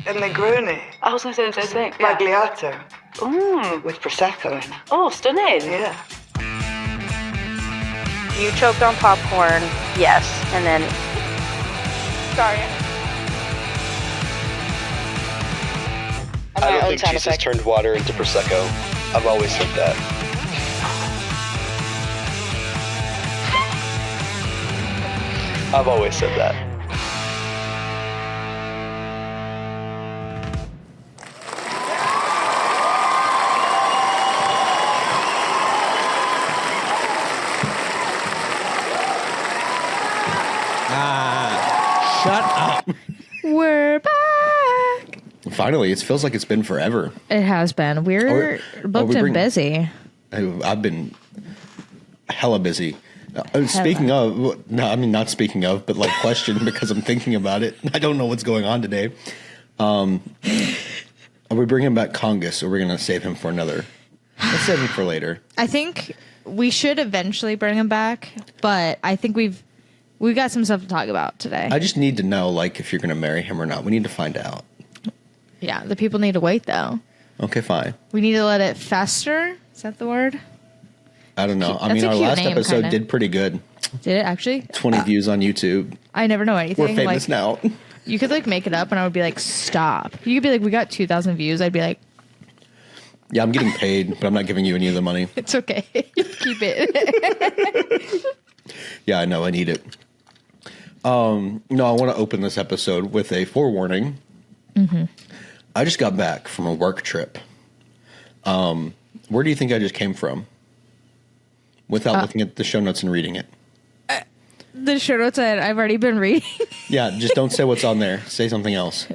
and Negroni. I was going to say the same thing. Magliato. Mm. With Prosecco in it. Oh, stunning. Yeah. You choked on popcorn, yes, and then... Sorry. I don't think Jesus turned water into Prosecco. I've always said that. I've always said that. Shut up. We're back. Finally, it feels like it's been forever. It has been. We're booked and busy. I've been hella busy. Speaking of, no, I mean, not speaking of, but like question because I'm thinking about it. I don't know what's going on today. Are we bringing back Congus or are we going to save him for another? Let's save him for later. I think we should eventually bring him back, but I think we've got some stuff to talk about today. I just need to know, like, if you're going to marry him or not. We need to find out. Yeah, the people need to wait, though. Okay, fine. We need to let it fester. Is that the word? I don't know. That's I mean, our last episode kinda. did pretty good. Did it actually? 20 views on YouTube. I never know anything. We're famous now. You could, like, make it up, and I would be like, stop. You could be like, we got 2,000 views. I'd be like... Yeah, I'm getting paid, but I'm not giving you any of the money. It's okay. Keep it. Yeah, I know. I need it. No, I want to open this episode with a forewarning. Mm-hmm. I just got back from a work trip. Where do you think I just came from? Without looking at the show notes and reading it. The show notes that I've already been reading. Yeah, just don't say what's on there. Say something else.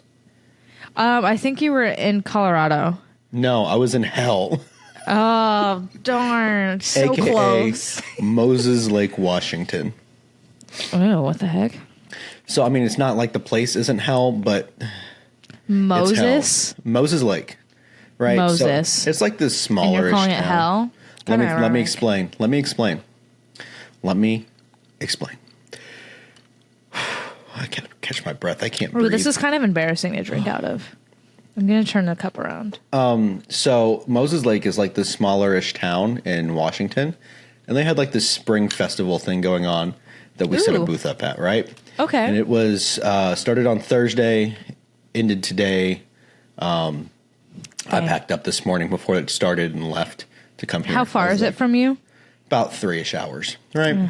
I think you were in Colorado. No, I was in hell. Oh, darn. So AKA close. Moses Lake, Washington. Oh, what the heck? So, I mean, it's not like the place isn't hell, but... Moses? Moses Lake. Right? Moses. So it's like this smaller. And you're calling it hell? Let me explain. I can't catch my breath. I can't breathe. Ooh, this is kind of embarrassing to drink out of. I'm going to turn the cup around. So Moses Lake is like this smallerish town in Washington. And they had like this spring festival thing going on that we set a booth up at, right? Okay. And it was started on Thursday, ended today. I packed up this morning before it started and left to come here. How far is it from you? About 3-ish hours, right?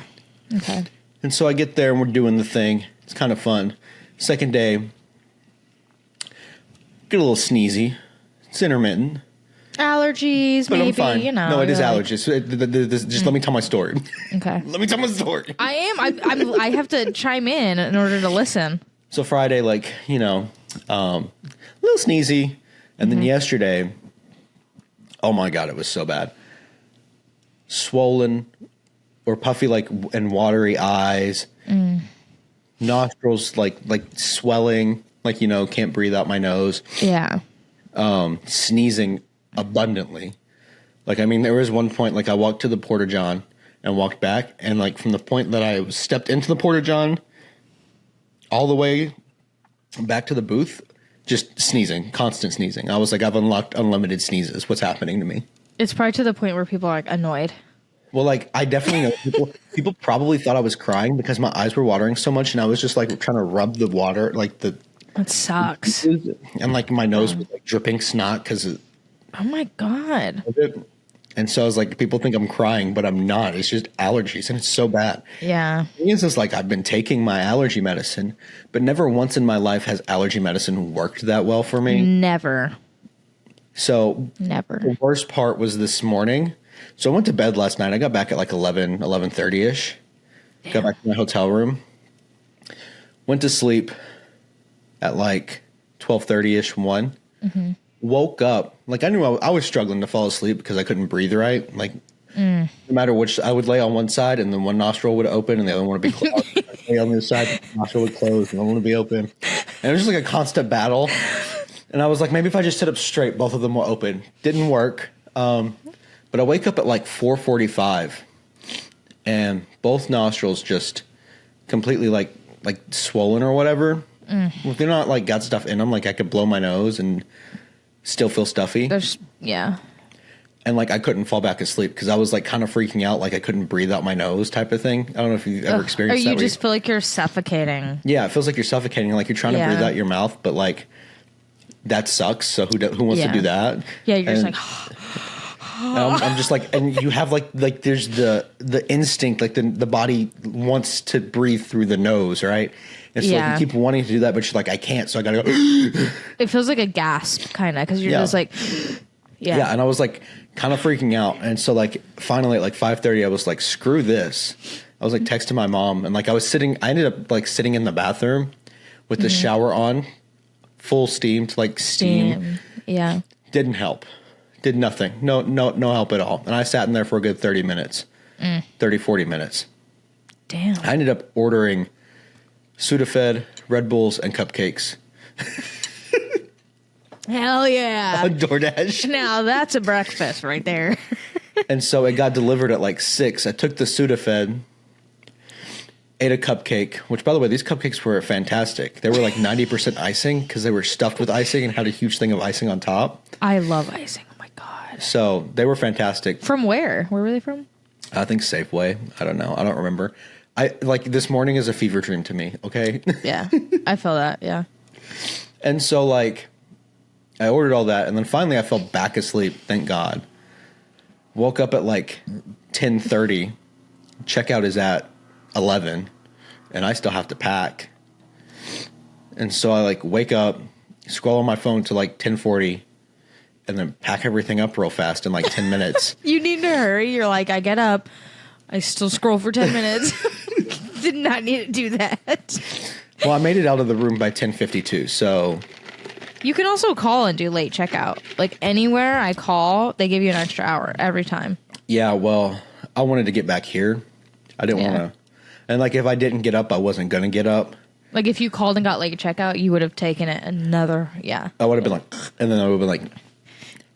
Okay. And so I get there and we're doing the thing. It's kind of fun. Second day, get a little sneezy. It's intermittent. Allergies, But maybe, I'm fine. you know. No, it is like- allergies. Just let me tell my story. Okay. Let me tell my story. I am. I have to chime in order to listen. So Friday, like, a little sneezy. And then yesterday, oh my God, it was so bad. Swollen or puffy, like, and watery eyes. Nostrils, like swelling, like, can't breathe out my nose. Yeah. Sneezing abundantly. Like, I mean, there was one point, like, I walked to the Porta-John and walked back. And, like, from the point that I stepped into the Porta-John all the way back to the booth, just sneezing, constant sneezing. I was like, I've unlocked unlimited sneezes. What's happening to me? It's probably to the point where people are like annoyed. Well, like, I definitely know people probably thought I was crying because my eyes were watering so much, and I was just like trying to rub the water, like the. It sucks. And like my nose was like dripping snot because. Oh my God. And so I was like, people think I'm crying, but I'm not. It's just allergies, and it's so bad. Yeah. The thing is, like, I've been taking my allergy medicine, but never once in my life has allergy medicine worked that well for me. Never. So Never. the worst part was this morning. So I went to bed last night. I got back at like 11:30ish. Got back to my hotel room. Went to sleep at like 12:30ish, 1. Woke up. Like, I knew I was struggling to fall asleep because I couldn't breathe right. Like, no matter which, I would lay on one side and then one nostril would open and the other one would be closed. I'd lay on the other side, the nostril would close and the one would be open. And it was just like a constant battle. And I was like, maybe if I just sit up straight, both of them will open. Didn't work. But I wake up at like 4:45 and both nostrils just completely like swollen or whatever. If they're not like got stuff in them, like I could blow my nose and still feel stuffy. Yeah. And like I couldn't fall back asleep because I was like kind of freaking out, like I couldn't breathe out my nose type of thing. I don't know if you've ever experienced that. Or you just feel like you're suffocating. Yeah, it feels like you're suffocating, like you're trying to breathe out your mouth, but like that sucks. So who wants to do that? Yeah, you're just like. I'm just like, and you have like there's the instinct, like the body wants to breathe through the nose, right? And so like you keep wanting to do that, but you're like, I can't, so I gotta go. It feels like a gasp, kind of, because you're just like, yeah. And I was like kind of freaking out, and so like finally at like 5:30, I was like, screw this. I was like texting my mom, and like I ended up like sitting in the bathroom with the shower on, full steam to like steam. Yeah. Didn't help. Did nothing. No help at all. And I sat in there for a good 30 minutes. 30, 40 minutes. Damn. I ended up ordering Sudafed, Red Bulls, and Cupcakes. Hell yeah. On DoorDash. Now that's a breakfast right there. And so it got delivered at like 6. I took the Sudafed, ate a cupcake, which by the way, these cupcakes were fantastic. They were like 90% icing because they were stuffed with icing and had a huge thing of icing on top. I love icing. Oh my God. So they were fantastic. From where? Where were they from? I think Safeway. I don't know. I don't remember. I like this morning is a fever dream to me. Okay. Yeah. I feel that. Yeah. And so like I ordered all that and then finally I fell back asleep. Thank God. Woke up at like 10:30. Checkout is at 11 and I still have to pack. And so I like wake up, scroll on my phone to like 10:40 and then pack everything up real fast in like 10 minutes. You need to hurry. You're like, I get up. I still scroll for 10 minutes. Did not need to do that. Well, I made it out of the room by 10:52. So you can also call and do late checkout. Like anywhere I call, they give you an extra hour every time. Yeah, well, I wanted to get back here. I didn't want to. And like if I didn't get up, I wasn't going to get up. Like if you called and got late checkout, you would have taken it another, I would have been like, and then I would have been like,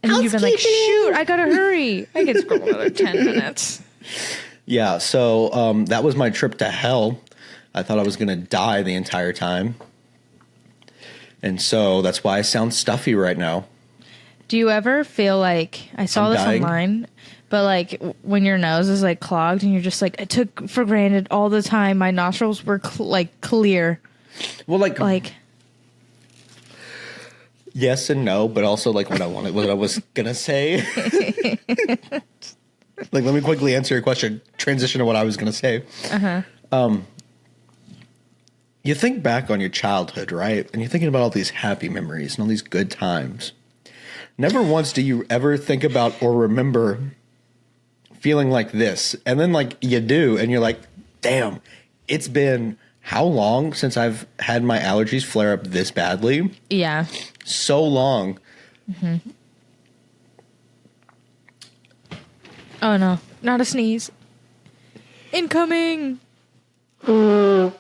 and then you've been like, shoot, I got to hurry. I can scroll another 10 minutes. Yeah, so that was my trip to hell. I thought I was going to die the entire time. And so that's why I sound stuffy right now. Do you ever feel like, I saw this online, but like when your nose is like clogged and you're just like, I took for granted all the time my nostrils were like clear. Well, like yes and no, but also like what I was going to say. Like, let me quickly answer your question. Transition to what I was going to say. You think back on your childhood, right? And you're thinking about all these happy memories and all these good times. Never once do you ever think about or remember feeling like this. And then, like, you do, and you're like, damn, it's been how long since I've had my allergies flare up this badly? Yeah. So long. Mm-hmm. Oh, no. Not a sneeze. Incoming. You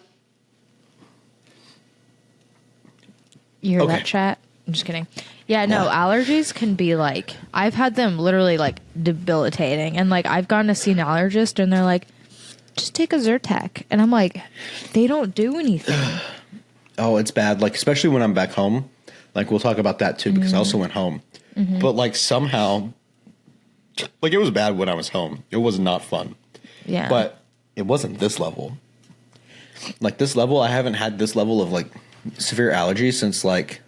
hear that, chat? I'm just kidding. Yeah, no, allergies can be like, I've had them literally like debilitating. And like, I've gone to see an allergist and they're like, just take a Zyrtec. And I'm like, they don't do anything. Oh, it's bad. Like, especially when I'm back home. Like, we'll talk about that too, because I also went home. Mm-hmm. But like, somehow, like, it was bad when I was home. It was not fun. Yeah. But it wasn't this level. Like, this level, I haven't had this level of like severe allergies since like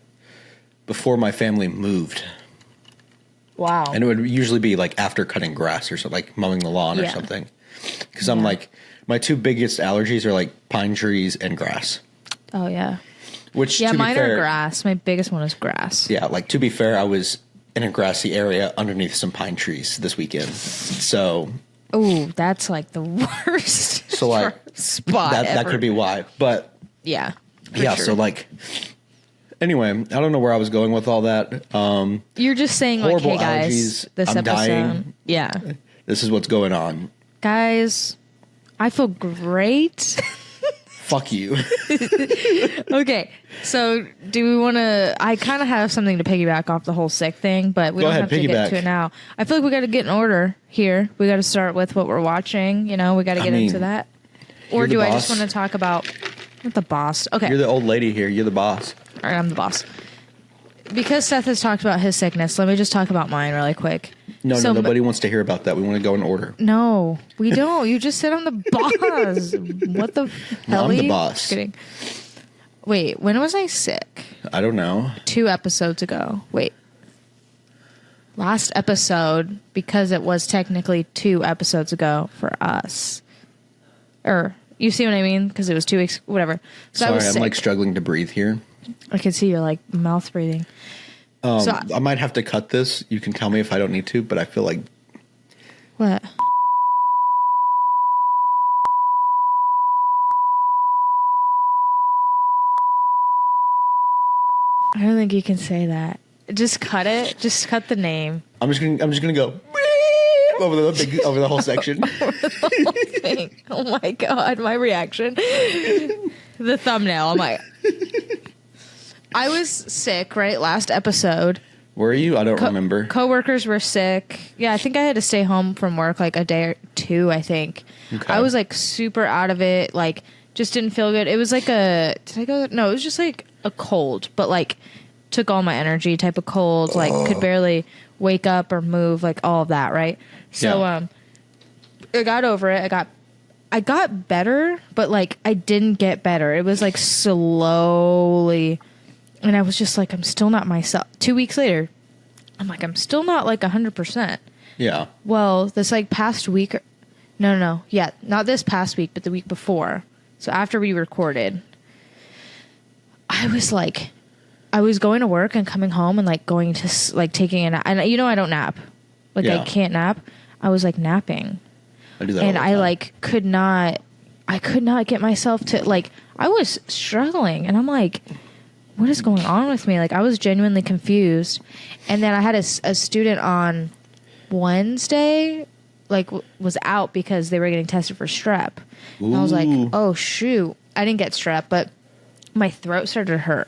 before my family moved. Wow. And it would usually be like after cutting grass or something, like mowing the lawn or something. Because I'm like, my two biggest allergies are like pine trees and grass. Oh, yeah. Which, yeah, to be mine fair, are grass. My biggest one is grass. Yeah, like, to be fair, I was in a grassy area underneath some pine trees this weekend. So. Oh, that's like the worst So like spot that ever. could be why. But yeah. Yeah, sure. so like anyway, I don't know where I was going with all that. You're just saying like, hey guys, allergies. this I'm episode. dying. Yeah. This is what's going on. Guys, I feel great. Fuck you. Okay, so do we want to? I kind of have something to piggyback off the whole sick thing, but we don't have to get to it now. I feel like we got to get in order here. We got to start with what we're watching. You know, we got to get into that. Or do I just want to talk about Not the boss. Okay. You're the old lady here. You're the boss. All right, I'm the boss. Because Seth has talked about his sickness, let me just talk about mine really quick. No, nobody wants to hear about that. We want to go in order. No, we don't. You just said I'm the boss. What the hell? I'm the boss. Just kidding. Wait, when was I sick? I don't know. 2 episodes ago. Wait. Last episode, because it was technically 2 episodes ago for us. You see what I mean? Because it was 2 weeks, whatever. So Sorry, I was sick. I'm like struggling to breathe here. I can see you're like mouth breathing. I might have to cut this. You can tell me if I don't need to, but I feel like... What? I don't think you can say that. Just cut it. Just cut the name. I'm just gonna go over the whole section. Thing. Oh my god, my reaction. The thumbnail. I'm like, I was sick, right? Last episode. Were you? I don't remember. Coworkers were sick. Yeah, I think I had to stay home from work like a day or 2, I think. Okay. I was like super out of it, like just didn't feel good. It was like it was just like a cold, but like took all my energy type of cold, like could barely wake up or move, like all of that, right? So I got over it. I got better, but like I didn't get better. It was like slowly, and I was just like, I'm still not myself. 2 weeks later, I'm like, I'm still not like 100%. Yeah. Well, this like past week, no, yeah, not this past week, but the week before. So after we recorded, I was going to work and coming home and like going to like taking a nap. And I don't nap. Like I can't nap. I was like napping. I do that And all the time. I could not get myself to like, I was struggling and I'm like, what is going on with me? Like I was genuinely confused. And then I had a student on Wednesday, like was out because they were getting tested for strep. And I was like, oh shoot. I didn't get strep, but my throat started to hurt.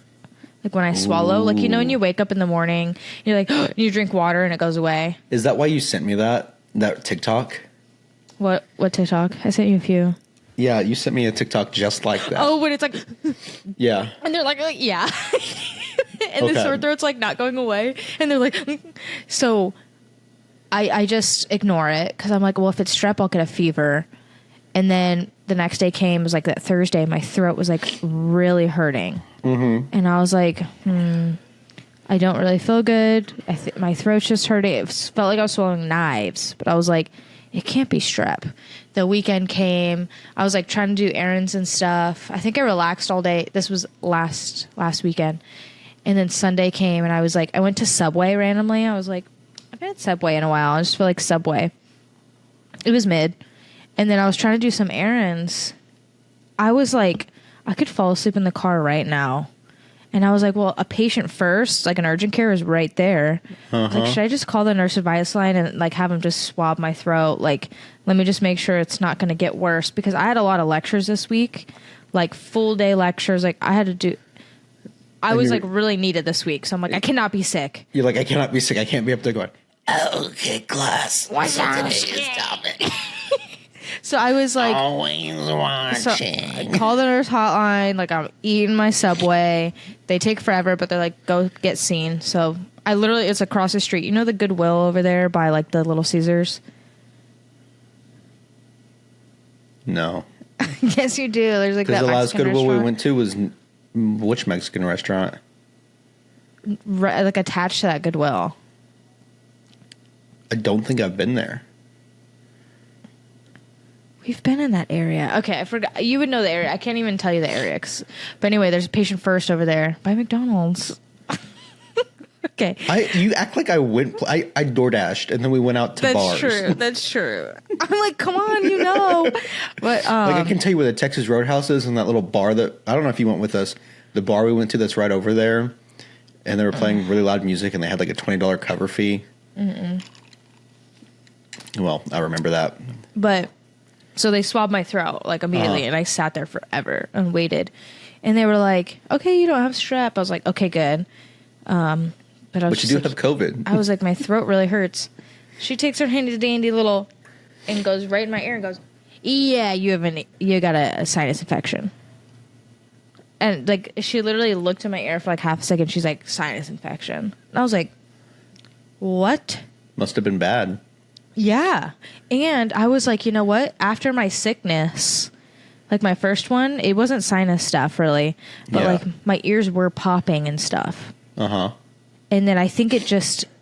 Like when I swallow, like, when you wake up in the morning, you're like, you drink water and it goes away. Is that why you sent me that TikTok? What TikTok? I sent you a few. Yeah, you sent me a TikTok just like that. Oh, when it's like, yeah. and they're like yeah. And the sore throat's like not going away. And they're like, so I just ignore it because I'm like, well, if it's strep, I'll get a fever. And then the next day came, it was like that Thursday, my throat was like really hurting. Mm-hmm. And I was like, I don't really feel good. My throat's just hurting. It felt like I was swallowing knives, but I was like, it can't be strep. The weekend came. I was like trying to do errands and stuff. I think I relaxed all day. This was last weekend. And then Sunday came and I was like, I went to Subway randomly. I was like, I've had Subway in a while. I just feel like Subway. It was mid. And then I was trying to do some errands. I was like, I could fall asleep in the car right now. And I was like, well, a patient first, like an urgent care is right there. I was like, should I just call the nurse advice line and like have them just swab my throat? Like, let me just make sure it's not going to get worse. Because I had a lot of lectures this week, like full day lectures. Like I was like really needed this week. So I'm like, I cannot be sick. You're like, I cannot be sick. I can't be up there going, okay, class. What's up? Stop it. So I was like, always watching. So I call the nurse hotline. Like I'm eating my Subway. They take forever, but they're like, go get seen. So I literally, it's across the street. You know the Goodwill over there by like the Little Caesars? No. Yes, you do. There's like that the last Mexican Goodwill we restaurant. went to was which Mexican restaurant? Like attached to that Goodwill. I don't think I've been there. We've been in that area. Okay, I forgot. You would know the area. I can't even tell you the area. But anyway, there's a patient first over there by McDonald's. Okay. You act like I went. I DoorDashed and then we went out to bars. That's true. I'm like, come on, But like I can tell you where the Texas Roadhouse is and that little bar that I don't know if you went with us. The bar we went to that's right over there, and they were playing really loud music and they had like a $20 cover fee. Well, I remember that. But. So they swabbed my throat like immediately, and I sat there forever and waited. And they were like, "Okay, you don't have strep." I was like, "Okay, good." But you do have COVID. I was like, my throat really hurts. She takes her handy dandy little and goes right in my ear and goes, "Yeah, you got a sinus infection." And like she literally looked in my ear for like half a second. She's like, sinus infection. And I was like, what? Must have been bad. Yeah. And I was like, you know what? After my sickness, like my first one, it wasn't sinus stuff really, but like my ears were popping and stuff. Uh-huh. And then I think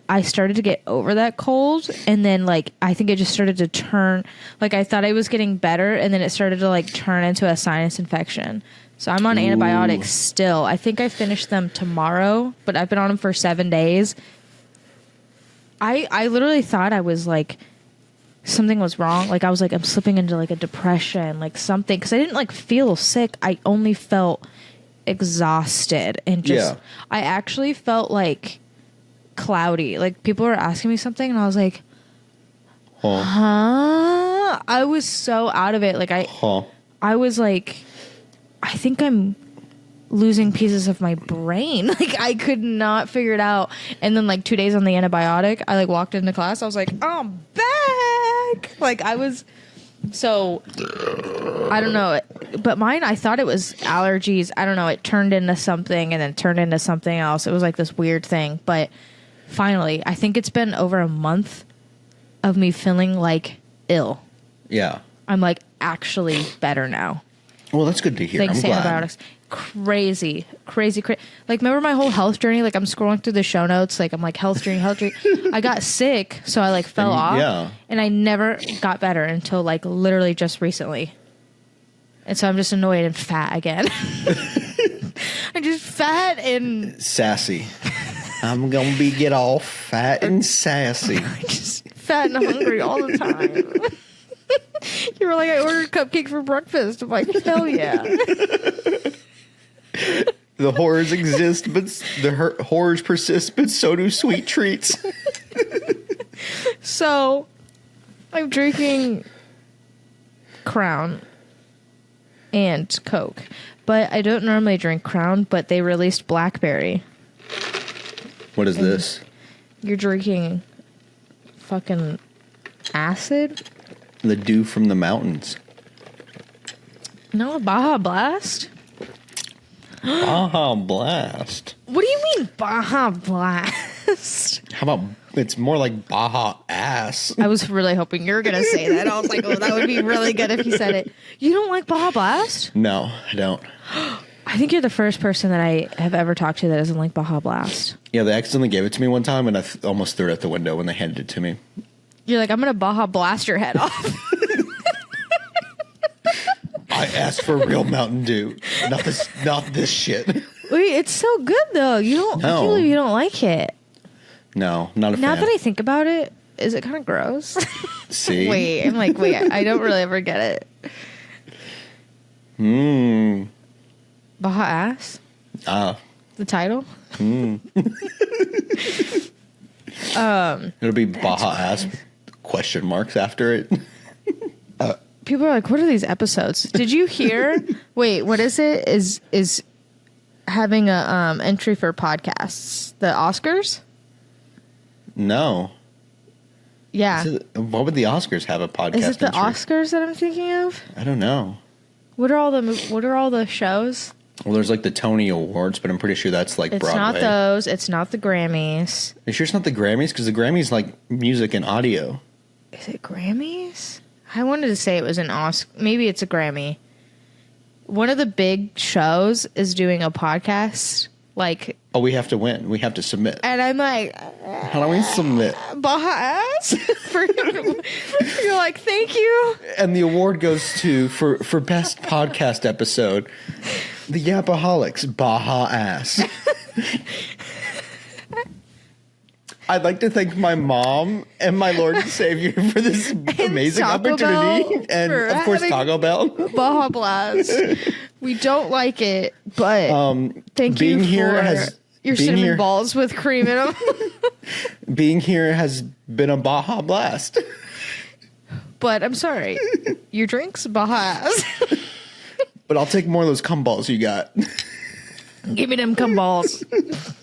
I started to get over that cold, and then like I think it just started to turn, like I thought I was getting better, and then it started to like turn into a sinus infection. So I'm on antibiotics still. I think I finished them tomorrow, but I've been on them for 7 days. I literally thought I was like, something was wrong. Like I was like, I'm slipping into like a depression, like something, because I didn't like feel sick. I only felt exhausted and just, I actually felt like cloudy. Like people were asking me something and I was like, huh? I was so out of it. Like I was like, I think I'm losing pieces of my brain. Like I could not figure it out. And then like 2 days on the antibiotic, I like walked into class. I was like, I'm back. Like I was, so I don't know. But mine, I thought it was allergies. I don't know. It turned into something and then turned into something else. It was like this weird thing. But finally, I think it's been over a month of me feeling like ill. Yeah. I'm like actually better now. Well, that's good to hear. Thanks to antibiotics. Crazy. Like, remember my whole health journey? Like, I'm scrolling through the show notes. Like, I'm like, health journey. I got sick, so I, like, fell off. Yeah. And I never got better until, like, literally just recently. And so I'm just annoyed and fat again. I'm just fat and... sassy. I'm going to get all fat and sassy. just fat and hungry all the time. You were like, I ordered cupcakes for breakfast. I'm like, hell yeah. The horrors exist, but the horrors persist, but so do sweet treats. So, I'm drinking Crown and Coke. But I don't normally drink Crown, but they released Blackberry. What is this? You're drinking fucking acid? The dew from the mountains. No, Baja Blast? Baja Blast. What do you mean Baja Blast? How about, it's more like Baja Ass. I was really hoping you were going to say that. I was like, oh, that would be really good if you said it. You don't like Baja Blast? No, I don't. I think you're the first person that I have ever talked to that doesn't like Baja Blast. Yeah, they accidentally gave it to me one time, and I almost threw it out the window when they handed it to me. You're like, I'm going to Baja Blast your head off. I asked for real Mountain Dew, not this shit. Wait, it's so good though. You don't. I can't believe you don't like it. No, not a fan. Now that I think about it, is it kind of gross? See, wait, I'm like, wait, I don't really ever get it. Baja Ass. The title. It'll be Baja Ass question marks after it. People are like, what are these episodes? Did you hear? Wait, what is it? Is having a entry for podcasts? The Oscars? No. Yeah. What would the Oscars have a podcast? Is it the entry? Oscars that I'm thinking of? I don't know. What are all the shows? Well, there's like the Tony Awards, but I'm pretty sure that's like It's Broadway. not those. It's not the Grammys. Are you sure it's not the Grammys? Because the Grammys like music and audio. Is it Grammys? I wanted to say it was an Oscar. Maybe it's a Grammy. One of the big shows is doing a podcast. Like, oh, we have to win. We have to submit. and I'm like, How do we submit? Baja Ass? You're like, thank you. And the award goes to for best podcast episode, the Yapaholics, Baja Ass. I'd like to thank my mom and my Lord and Savior for this amazing Taco opportunity. Bell And for of course, having Taco Bell. Baja Blast. We don't like it, but thank being you here for has- your being cinnamon here- balls with cream in them. Being here has been a Baja Blast. But I'm sorry. Your drink's Baja Ass. But I'll take more of those cum balls you got. Give me them cum balls.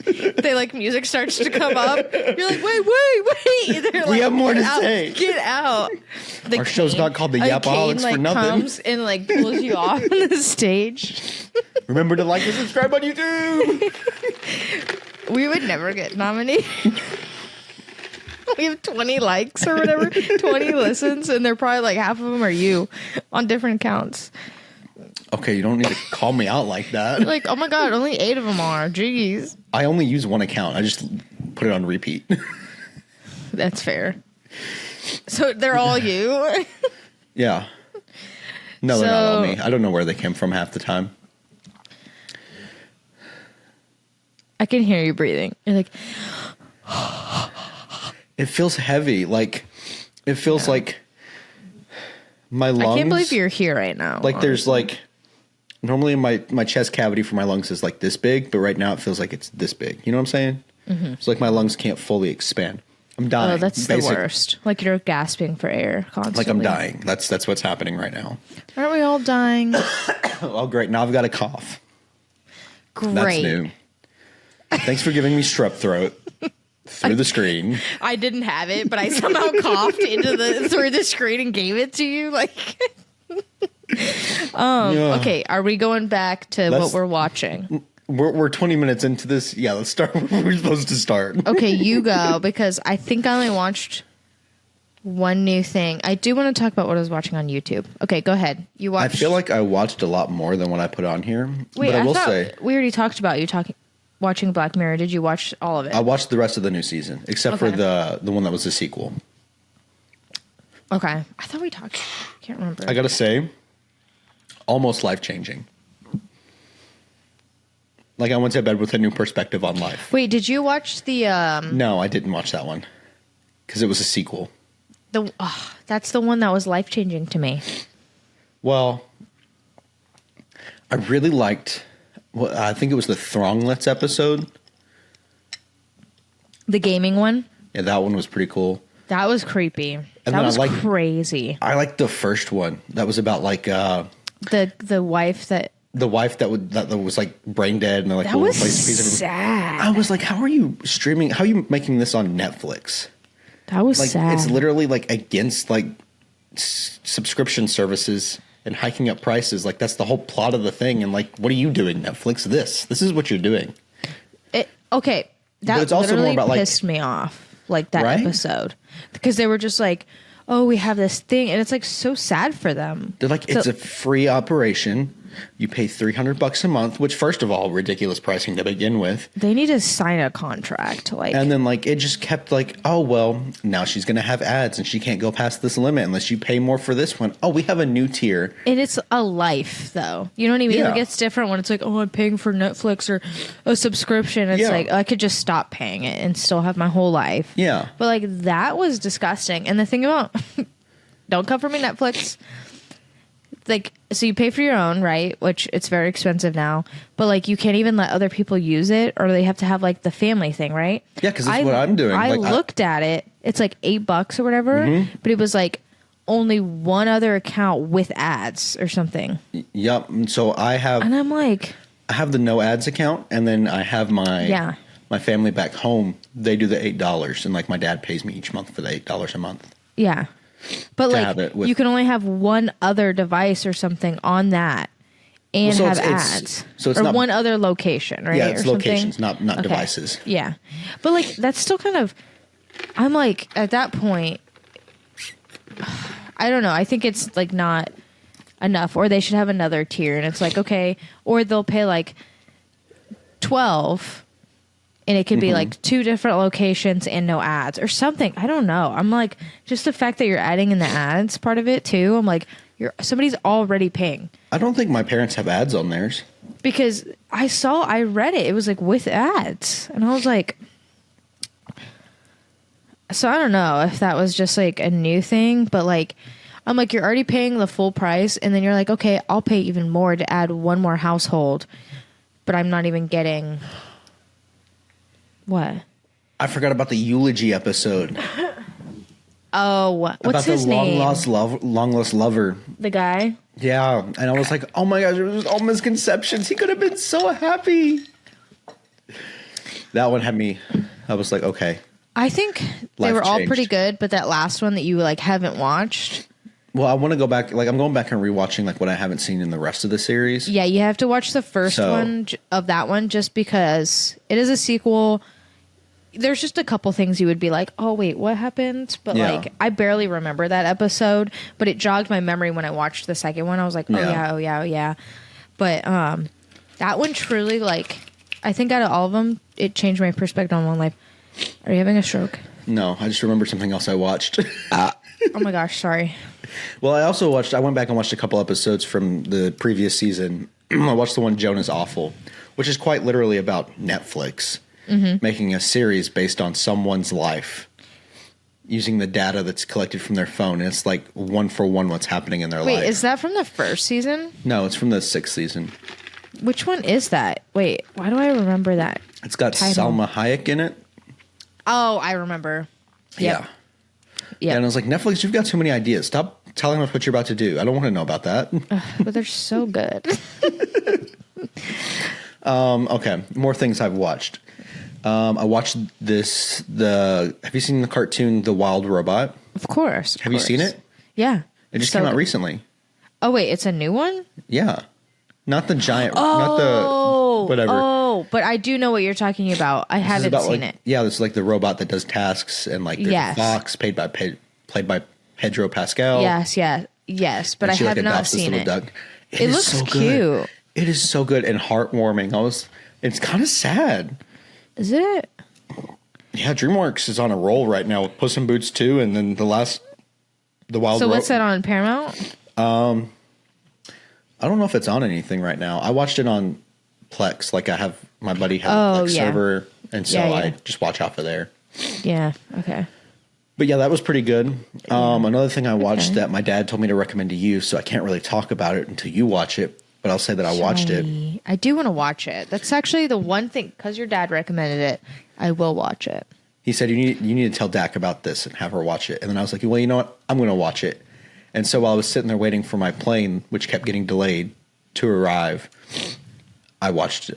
They like music starts to come up. You're like, wait. They're We like, have more to "Get out, say." Get out. The Our show's not called the a Yapaholics cane, for like, nothing. comes and like pulls you off on the stage. Remember to like and subscribe on YouTube. We would never get nominated. We have 20 likes or whatever, 20 listens, and they're probably like half of them are you on different accounts. Okay, you don't need to call me out like that. Like, oh my God, only 8 of them are. Jeez. I only use one account. I just put it on repeat. That's fair. So they're all you? Yeah. No, they're not all me. I don't know where they came from half the time. I can hear you breathing. You're like, it feels heavy. Like, it feels like my lungs. I can't believe you're here right now. Like, there's like, normally my chest cavity for my lungs is like this big, but right now it feels like it's this big. You know what I'm saying? Mm-hmm. It's like my lungs can't fully expand. I'm dying. Oh, that's the worst. Like you're gasping for air constantly. Like I'm dying. That's what's happening right now. Aren't we all dying? Oh, great. Now I've got a cough. Great. That's new. Thanks for giving me strep throat through the screen. I didn't have it, but I somehow coughed through the screen and gave it to you. Like, Yeah. Okay. Are we going back to what we're watching? We're 20 minutes into this. Yeah, let's start where we're supposed to start. Okay, you go, because I think I only watched one new thing. I do want to talk about what I was watching on YouTube. Okay, go ahead. You watched. I feel like I watched a lot more than what I put on here. Wait, but I will thought say we already talked about you watching Black Mirror. Did you watch all of it? I watched the rest of the new season, except for the one that was the sequel. Okay, I thought we talked. I can't remember. I gotta say, almost life changing. Like I went to bed with a new perspective on life. Wait, did you watch the? No, I didn't watch that one because it was a sequel. That's the one that was life changing to me. Well, I really liked. Well, I think it was the Thronglets episode. The gaming one. Yeah, that one was pretty cool. That was creepy. And that was crazy. I liked the first one. That was about like the wife that. The wife that was like brain dead and like That was sad. I was like, how are you streaming? How are you making this on Netflix? That was like, sad. It's literally like against like subscription services and hiking up prices. Like that's the whole plot of the thing. And like, what are you doing, Netflix? This is what you're doing. Okay, that it's also literally more about, pissed me off. Like that Right? episode, because they were just like, "Oh, we have this thing," and it's like so sad for them. They're like, it's a free operation. You pay $300 a month, which first of all, ridiculous pricing to begin with. They need to sign a contract, like. And then like it just kept like, oh well, now she's gonna have ads and she can't go past this limit unless you pay more for this one. Oh, we have a new tier. And it's a life, though. You know what I mean? Yeah. Like it's different when it's like, oh, I'm paying for Netflix or a subscription. It's like I could just stop paying it and still have my whole life. Yeah. But like that was disgusting. And the thing about don't come for me, Netflix. Like, so you pay for your own, right? Which it's very expensive now. But like, you can't even let other people use it, or they have to have like the family thing, right? Yeah, because that's what I'm doing. I looked at it. It's like $8 or whatever, but it was like only one other account with ads or something. Yep. So and I'm like, I have the no ads account, and then I have my family back home. They do the $8, and like my dad pays me each month for the $8 a month. Yeah. But like, you can only have one other device or something on that and have ads. So it's or not one other location, right? Yeah, it's or locations, not devices. Yeah. But like, that's still kind of, I'm like, at that point, I don't know. I think it's like not enough, or they should have another tier. And it's like, okay, or they'll pay like 12 and it could be like 2 different locations and no ads or something. I don't know. I'm like, just the fact that you're adding in the ads part of it too. I'm like, somebody's already paying. I don't think my parents have ads on theirs. Because I read it. It was like with ads. And I was like, so I don't know if that was just like a new thing, but like, I'm like, you're already paying the full price. And then you're like, okay, I'll pay even more to add one more household, but I'm not even getting... What? I forgot about the eulogy episode. Oh, what's about his name? Long lost lover. The guy? Yeah, and I was like, oh my gosh, it was all misconceptions. He could have been so happy. That one had me. I was like, okay. I think they Life were all changed. pretty good, but that last one that you like haven't watched, Well, I want to go back. Like, I'm going back and rewatching like what I haven't seen in the rest of the series. Yeah, you have to watch the first one of that one just because it is a sequel. There's just a couple things you would be like, oh, wait, what happened? But, like, I barely remember that episode, but it jogged my memory when I watched the second one. I was like, oh, yeah. But that one truly, like, I think out of all of them, it changed my perspective on one life. Are you having a stroke? No, I just remembered something else I watched. Oh, my gosh, sorry. Well, I went back and watched a couple episodes from the previous season. I watched the one Jonah's Awful, which is quite literally about Netflix making a series based on someone's life using the data that's collected from their phone. And it's like one for one what's happening in their life. Wait, is that from the first season? No, it's from the 6th season. Which one is that? Wait, why do I remember that? It's got title? Salma Hayek in it. Oh, I remember. Yep. Yeah. And I was like, Netflix, you've got too many ideas. Stop telling us what you're about to do. I don't want to know about that. But they're so good. Okay, more things I've watched. I watched have you seen the cartoon The Wild Robot? Of course. Have you seen it? Yeah. It just came out recently. Oh, wait, it's a new one? Yeah. Not the giant, not the whatever. Oh, but I do know what you're talking about. I haven't seen it. Yeah, it's like the robot that does tasks and like there's a fox played by Pedro Pascal. Yes, but I have not seen it. Duck. It looks so cute. Good. It is so good and heartwarming. It's kind of sad. Is it? Yeah, DreamWorks is on a roll right now with Puss in Boots 2 and then the Wild Robot. So what's that on Paramount? I don't know if it's on anything right now. I watched it on Plex. Like my buddy had a Plex server, and so I just watch off of there. Yeah. Okay. But yeah, that was pretty good. Another thing I watched that my dad told me to recommend to you, so I can't really talk about it until you watch it. But I'll say that I watched it. I do want to watch it. That's actually the one thing, because your dad recommended it, I will watch it. He said, you need to tell Dak about this and have her watch it. And then I was like, well, you know what? I'm going to watch it. And so while I was sitting there waiting for my plane, which kept getting delayed, to arrive, I watched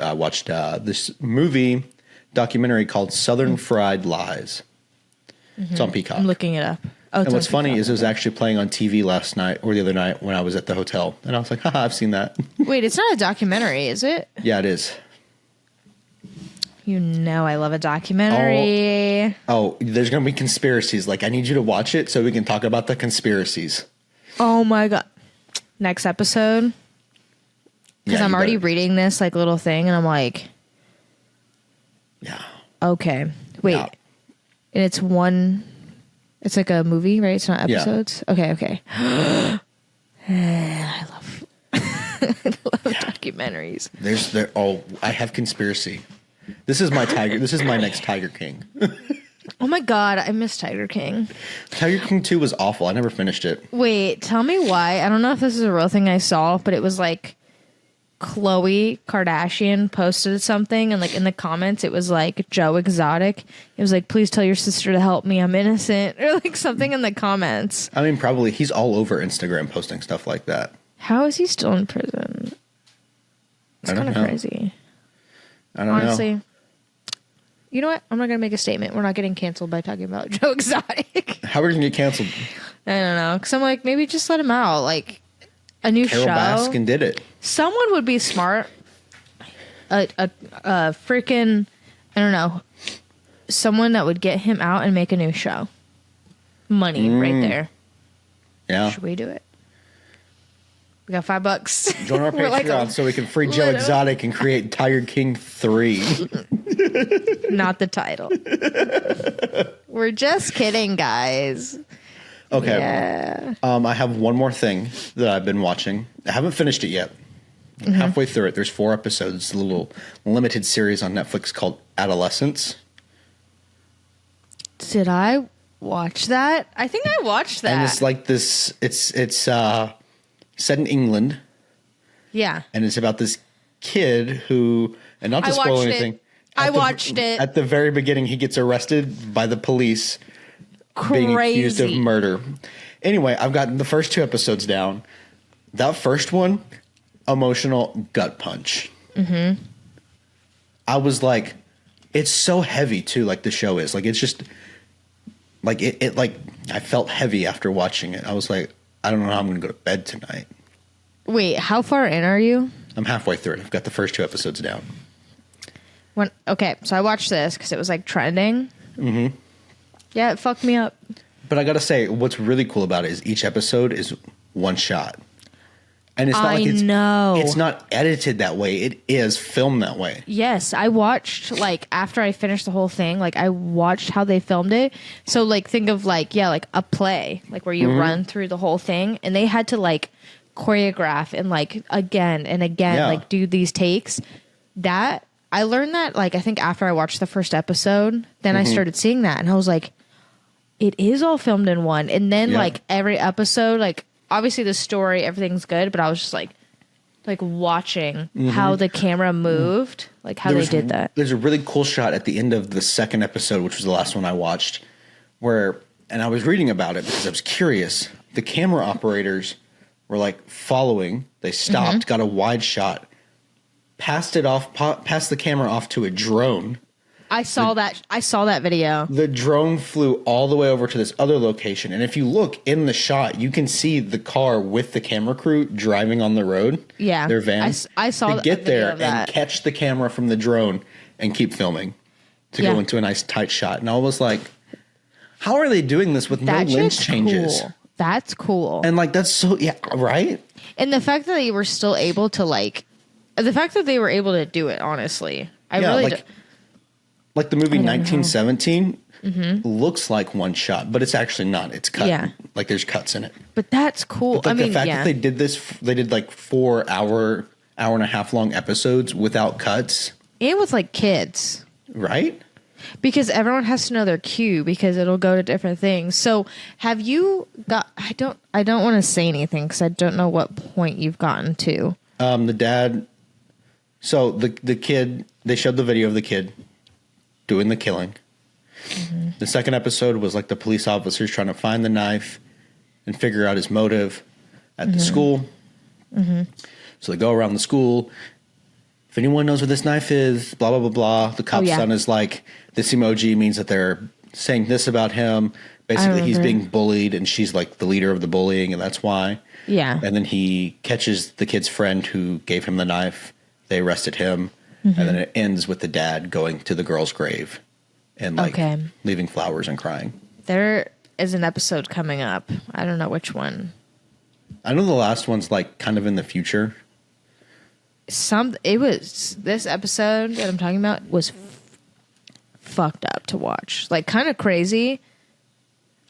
this documentary called Southern Fried Lies. It's on Peacock. I'm looking it up. Oh, and what's funny is it was actually playing on TV last night or the other night when I was at the hotel. And I was like, haha, I've seen that. Wait, it's not a documentary, is it? Yeah, it is. You know I love a documentary. Oh, there's going to be conspiracies. Like, I need you to watch it so we can talk about the conspiracies. Oh, my God. Next episode? Because I'm already reading this, like, little thing, and I'm like... Yeah. Okay. Wait. Yeah. And it's one... It's like a movie, right? It's not episodes? Yeah. Okay. I love documentaries. I have conspiracy. This is my tiger. This is my next Tiger King. Oh my God, I miss Tiger King. Tiger King 2 was awful. I never finished it. Wait, tell me why. I don't know if this is a real thing I saw, but it was like Khloe Kardashian posted something, and like in the comments it was like Joe Exotic. It was like, please tell your sister to help me, I'm innocent, or like something in the comments. I mean, probably he's all over Instagram posting stuff like that. How is he still in prison? It's kind of crazy. I don't know. Honestly, you know what? I'm not gonna make a statement. We're not getting canceled by talking about Joe Exotic. How are we gonna get canceled? I don't know, because I'm like, maybe just let him out. Like a new Carol show. Baskin did it. Someone would be smart. A freaking, I don't know, someone that would get him out and make a new show. Money right there. Yeah. Should we do it? We got $5. Join our Patreon so we can free Joe Exotic and create Tiger King 3. Not the title. We're just kidding, guys. Okay. Yeah. I have one more thing that I've been watching. I haven't finished it yet. I'm halfway through it. There's 4 episodes. It's a little limited series on Netflix called Adolescence. Did I watch that? I think I watched that. And it's like this. It's set in England. Yeah. And it's about this kid who, and not to spoil anything. I watched it. At the very beginning, he gets arrested by the police. Crazy. Being accused of murder. Anyway, I've gotten the first 2 episodes down. That first one, emotional gut punch. Mm-hmm. I was like, it's so heavy too. Like the show is like, it's just like it like I felt heavy after watching it. I was like, I don't know how I'm going to go to bed tonight. Wait, how far in are you? I'm halfway through it. I've got the first 2 episodes down. Okay, so I watched this because it was like trending. Mm-hmm. Yeah, it fucked me up. But I got to say, what's really cool about it is each episode is one shot. And it's not it's not edited that way. It is filmed that way. Yes, I watched, like, after I finished the whole thing, like, I watched how they filmed it. So, like, think of, like, like a play, like, where you run through the whole thing. And they had to, like, choreograph and, like, again and again, like, do these takes. That, I learned that, like, I think after I watched the first episode, then I started seeing that. And I was like, it is all filmed in one. And then, like, every episode, like, obviously the story, everything's good, but I was just like watching how the camera moved, like how they did that. There's a really cool shot at the end of the second episode, which was the last one I watched, where, and I was reading about it because I was curious. The camera operators were like following, they stopped, got a wide shot, passed the camera off to a drone. I saw that video. The drone flew all the way over to this other location. And if you look in the shot, you can see the car with the camera crew driving on the road. Yeah. Their van. I saw to get there and catch the camera from the drone and keep filming to go into a nice tight shot. And I was like, how are they doing this with no lens changes? Cool. That's cool. And like, that's so, right? And the fact that they were still able to do it, honestly. Like the movie 1917 looks like one shot, but it's actually not. It's cut. Yeah. Like there's cuts in it. But that's cool. But like the fact that they did this, they did like 4 hour and a half long episodes without cuts. And with like kids. Right? Because everyone has to know their cue because it'll go to different things. So have you got, I don't want to say anything because I don't know what point you've gotten to. The dad, so the kid, they showed the video of the kid doing the killing. The second episode was like the police officers trying to find the knife and figure out his motive at the school. So they go around the school. If anyone knows what this knife is, blah, blah, blah, blah. The cop's son is like, this emoji means that they're saying this about him. Basically, he's being bullied, and she's like the leader of the bullying, and that's why. Yeah. And then he catches the kid's friend who gave him the knife. They arrested him. And then it ends with the dad going to the girl's grave and like leaving flowers and crying. There is an episode coming up. I don't know which one. I know the last one's like kind of in the future. This episode that I'm talking about was fucked up to watch. Like kind of crazy.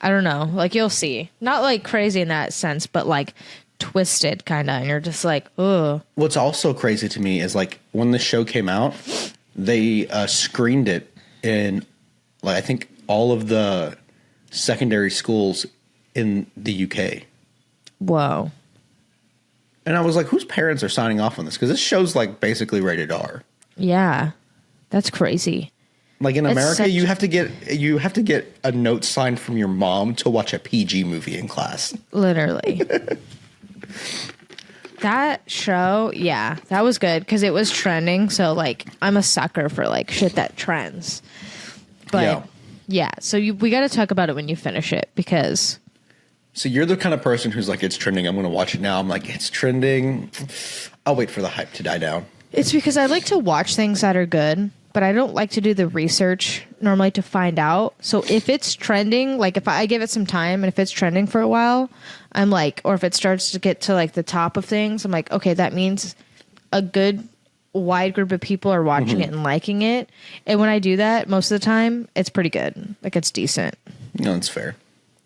I don't know. Like you'll see. Not like crazy in that sense, but like twisted kind of, and you're just like, ugh. What's also crazy to me is like when the show came out, they screened it in like I think all of the secondary schools in the UK. Whoa. And I was like, whose parents are signing off on this? Because this show's like basically rated R. Yeah, that's crazy. Like in America, you have to get a note signed from your mom to watch a PG movie in class. Literally. That show, yeah, that was good because it was trending. So like, I'm a sucker for like shit that trends. But yeah, so we got to talk about it when you finish it because. So you're the kind of person who's like, it's trending, I'm going to watch it now. I'm like, it's trending. I'll wait for the hype to die down. It's because I like to watch things that are good, but I don't like to do the research normally to find out. So if it's trending, like if I give it some time and if it's trending for a while, I'm like, or if it starts to get to like the top of things, I'm like, okay, that means a good wide group of people are watching it and liking it. And when I do that, most of the time, it's pretty good. Like it's decent. No, that's fair.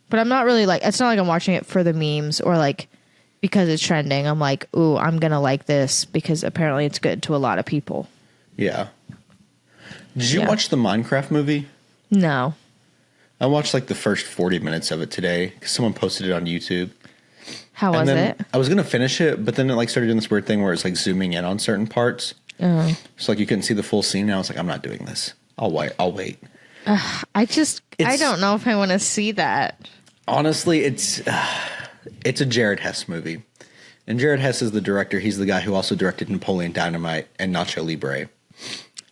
But I'm not really like, it's not like I'm watching it for the memes or like because it's trending. I'm like, ooh, I'm going to like this because apparently it's good to a lot of people. Yeah. Did you watch the Minecraft movie? No. I watched like the first 40 minutes of it today because someone posted it on YouTube. How was it? I was going to finish it, but then it like started doing this weird thing where it's like zooming in on certain parts. So like you couldn't see the full scene. And I was like, I'm not doing this. I'll wait. I don't know if I want to see that. Honestly, it's a Jared Hess movie. And Jared Hess is the director. He's the guy who also directed Napoleon Dynamite and Nacho Libre.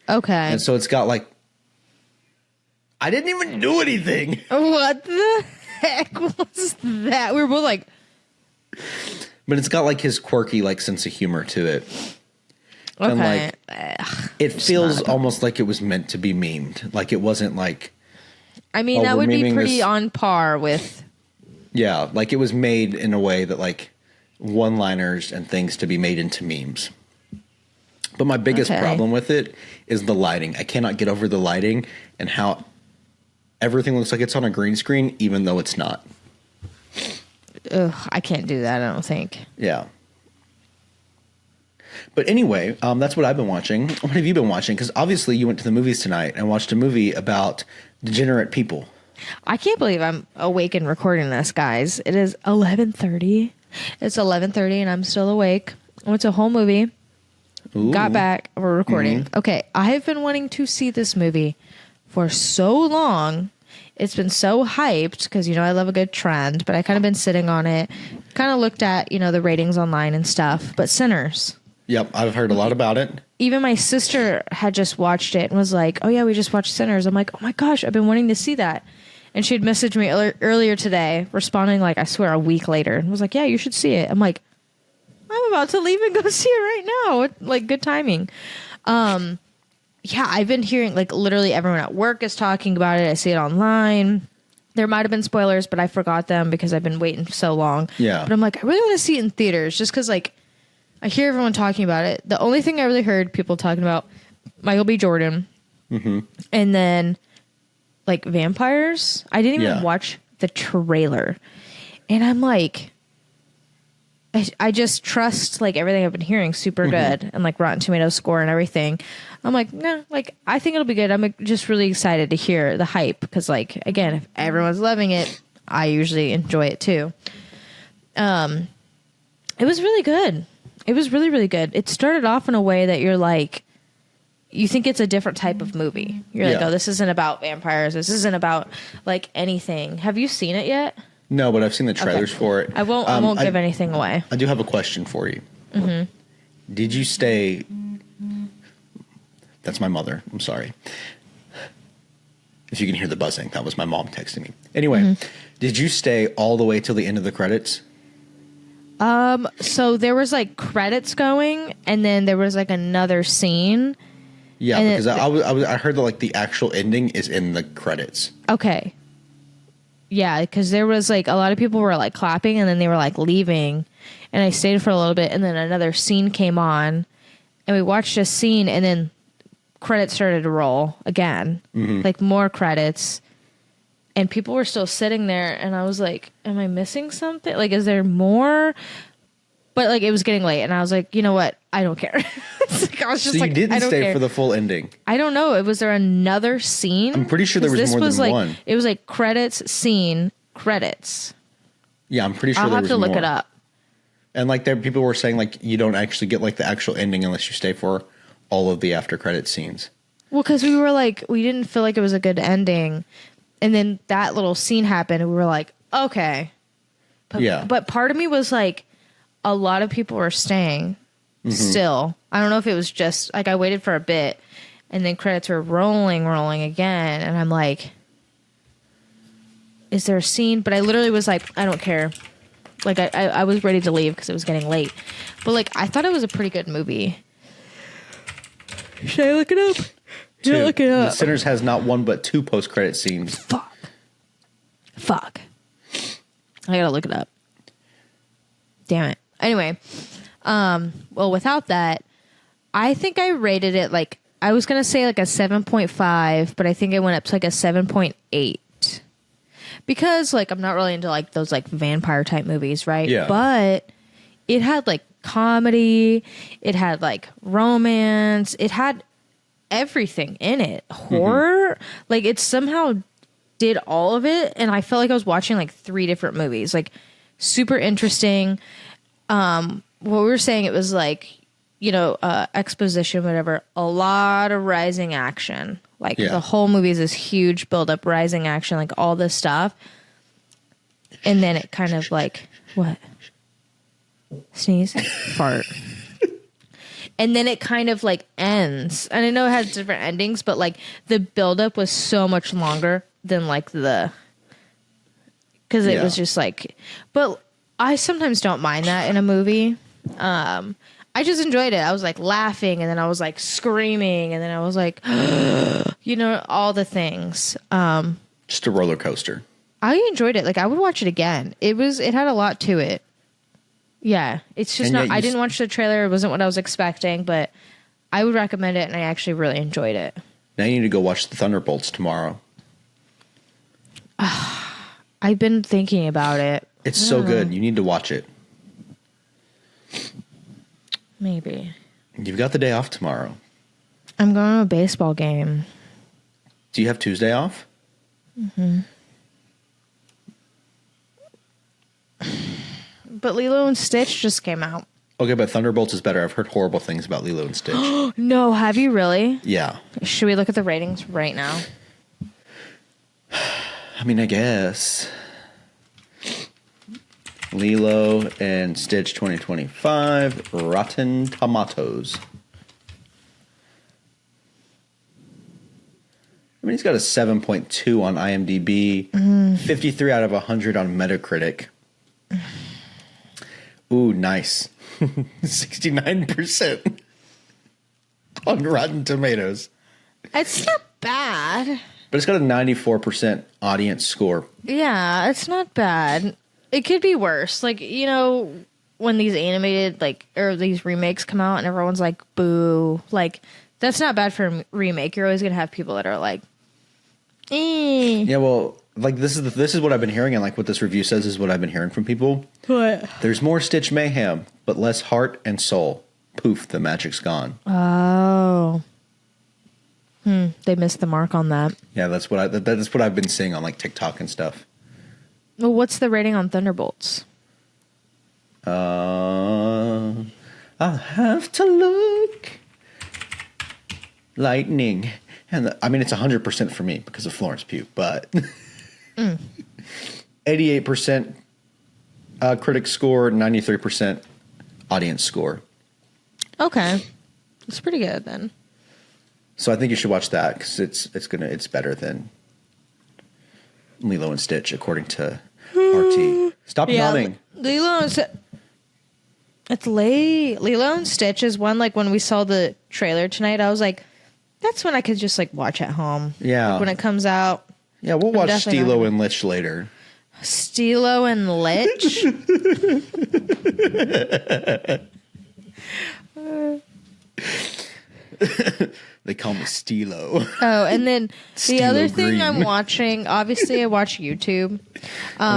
Okay. And so it's got like, I didn't even do anything. What the heck was that? We were both like, But it's got like his quirky like sense of humor to it. Okay. And like it feels almost like it was meant to be memed. Like it wasn't like I mean, that would be pretty on par with. Yeah, like it was made in a way that like one-liners and things to be made into memes. But my biggest problem with it is the lighting. I cannot get over the lighting and how everything looks like it's on a green screen, even though it's not. Ugh, I can't do that, I don't think. Yeah. But anyway, that's what I've been watching. What have you been watching? Because obviously you went to the movies tonight and watched a movie about degenerate people. I can't believe I'm awake and recording this, guys. It is 11:30. It's 11:30 and I'm still awake. I went to a whole movie. Ooh. Got back. We're recording. Mm-hmm. Okay, I have been wanting to see this movie for so long. It's been so hyped because, I love a good trend, but I kind of been sitting on it. Kind of looked at, the ratings online and stuff. But Sinners. Yep, I've heard a lot about it. Even my sister had just watched it and was like, oh yeah, we just watched Sinners. I'm like, oh my gosh, I've been wanting to see that. And she'd messaged me earlier today, responding like, I swear, a week later. And was like, yeah, you should see it. I'm like, I'm about to leave and go see it right now. Like, good timing. Yeah, I've been hearing, like, literally everyone at work is talking about it. I see it online. There might have been spoilers, but I forgot them because I've been waiting so long. Yeah. But I'm like, I really want to see it in theaters just because, like, I hear everyone talking about it. The only thing I really heard people talking about, Michael B. Jordan. Mm-hmm. And then, like, vampires. I didn't even watch the trailer. And I'm like... I just trust like everything I've been hearing super good and like Rotten Tomatoes score and everything. I'm like, nah, like I think it'll be good. I'm just really excited to hear the hype because like again, if everyone's loving it, I usually enjoy it too. It was really good. It was really, really good. It started off in a way that you're like, you think it's a different type of movie. You're like, oh, this isn't about vampires. This isn't about like anything. Have you seen it yet? No, but I've seen the trailers for it. I won't give anything away. I do have a question for you. Mm-hmm. Did you stay... That's my mother. I'm sorry. If you can hear the buzzing, that was my mom texting me. Anyway, did you stay all the way till the end of the credits? So there was like credits going, and then there was like another scene. Yeah, because I heard that like the actual ending is in the credits. Okay. Yeah, because there was like a lot of people were like clapping and then they were like leaving, and I stayed for a little bit and then another scene came on and we watched a scene and then credits started to roll again, like more credits, and people were still sitting there and I was like, am I missing something? Like, is there more? But like it was getting late and I was like, you know what? I don't care. Like, I was just so you didn't stay for the full ending? I don't know. Was there another scene? I'm pretty sure there was more than like, one. It was like credits, scene, credits. Yeah, I'm pretty sure there was more. I'll have to look it up. And like people were saying like you don't actually get like the actual ending unless you stay for all of the after credit scenes. Well, because we were like, we didn't feel like it was a good ending. And then that little scene happened and we were like, okay. But part of me was like, a lot of people were staying still. I don't know if it was just like I waited for a bit and then credits were rolling again. And I'm like, is there a scene? But I literally was like, I don't care. Like I was ready to leave because it was getting late. But like, I thought it was a pretty good movie. Should I look it up? Yeah, look it up. The Sinners has not one but two post-credit scenes. Fuck. I gotta look it up. Damn it. Anyway, well, without that, I think I rated it like, I was going to say like a 7.5, but I think it went up to like a 7.8. Because like, I'm not really into like those like vampire type movies, right? Yeah. But it had like comedy, it had like romance, it had everything in it. Horror, like it somehow did all of it. And I felt like I was watching like 3 different movies, like super interesting. What we were saying, it was like, exposition, whatever, a lot of rising action. Like the whole movie is this huge build up, rising action, like all this stuff. And then it kind of like, what? Sneeze? Fart. And then it kind of like ends. And I know it has different endings, but like the build up was so much longer than like because it was just like, but I sometimes don't mind that in a movie. I just enjoyed it. I was like laughing, and then I was like screaming, and then I was like, all the things. Just a roller coaster. I enjoyed it. Like I would watch it again. It had a lot to it. Yeah, it's just not. I didn't watch the trailer. It wasn't what I was expecting, but I would recommend it, and I actually really enjoyed it. Now you need to go watch the Thunderbolts tomorrow. I've been thinking about it. It's so good. You need to watch it. Maybe. You've got the day off tomorrow. I'm going to a baseball game. Do you have Tuesday off? Mm-hmm. But Lilo and Stitch just came out. Okay, but Thunderbolts is better. I've heard horrible things about Lilo and Stitch. No, have you really? Yeah. Should we look at the ratings right now? I mean, I guess. Lilo and Stitch 2025, Rotten Tomatoes. I mean, he's got a 7.2 on IMDb, 53 out of 100 on Metacritic. Ooh, nice. 69% on Rotten Tomatoes. It's not bad. But it's got a 94% audience score. Yeah, it's not bad. It could be worse. Like, when these animated, or these remakes come out and everyone's like, boo. Like, that's not bad for a remake. You're always going to have people that are like, eh. Yeah, well, like, this is what I've been hearing, and like what this review says is what I've been hearing from people. What? There's more Stitch mayhem, but less heart and soul. Poof, the magic's gone. Oh. They missed the mark on that. Yeah, that's what I've been seeing on like TikTok and stuff. Well, what's the rating on Thunderbolts? I'll have to look. Lightning. And it's 100% for me because of Florence Pugh, but 88% critic score, 93% audience score. Okay. It's pretty good then. So I think you should watch that because it's better than Lilo and Stitch according to RT. Stop yawning. Lilo and Stitch is one, like when we saw the trailer tonight, I was like, that's when I could just like watch at home. Yeah. Like when it comes out. Yeah, we'll watch Stilo and Lich later. Stilo and Lich? They call me Stilo. Oh, and then the other thing Green. I'm watching, obviously I watch YouTube.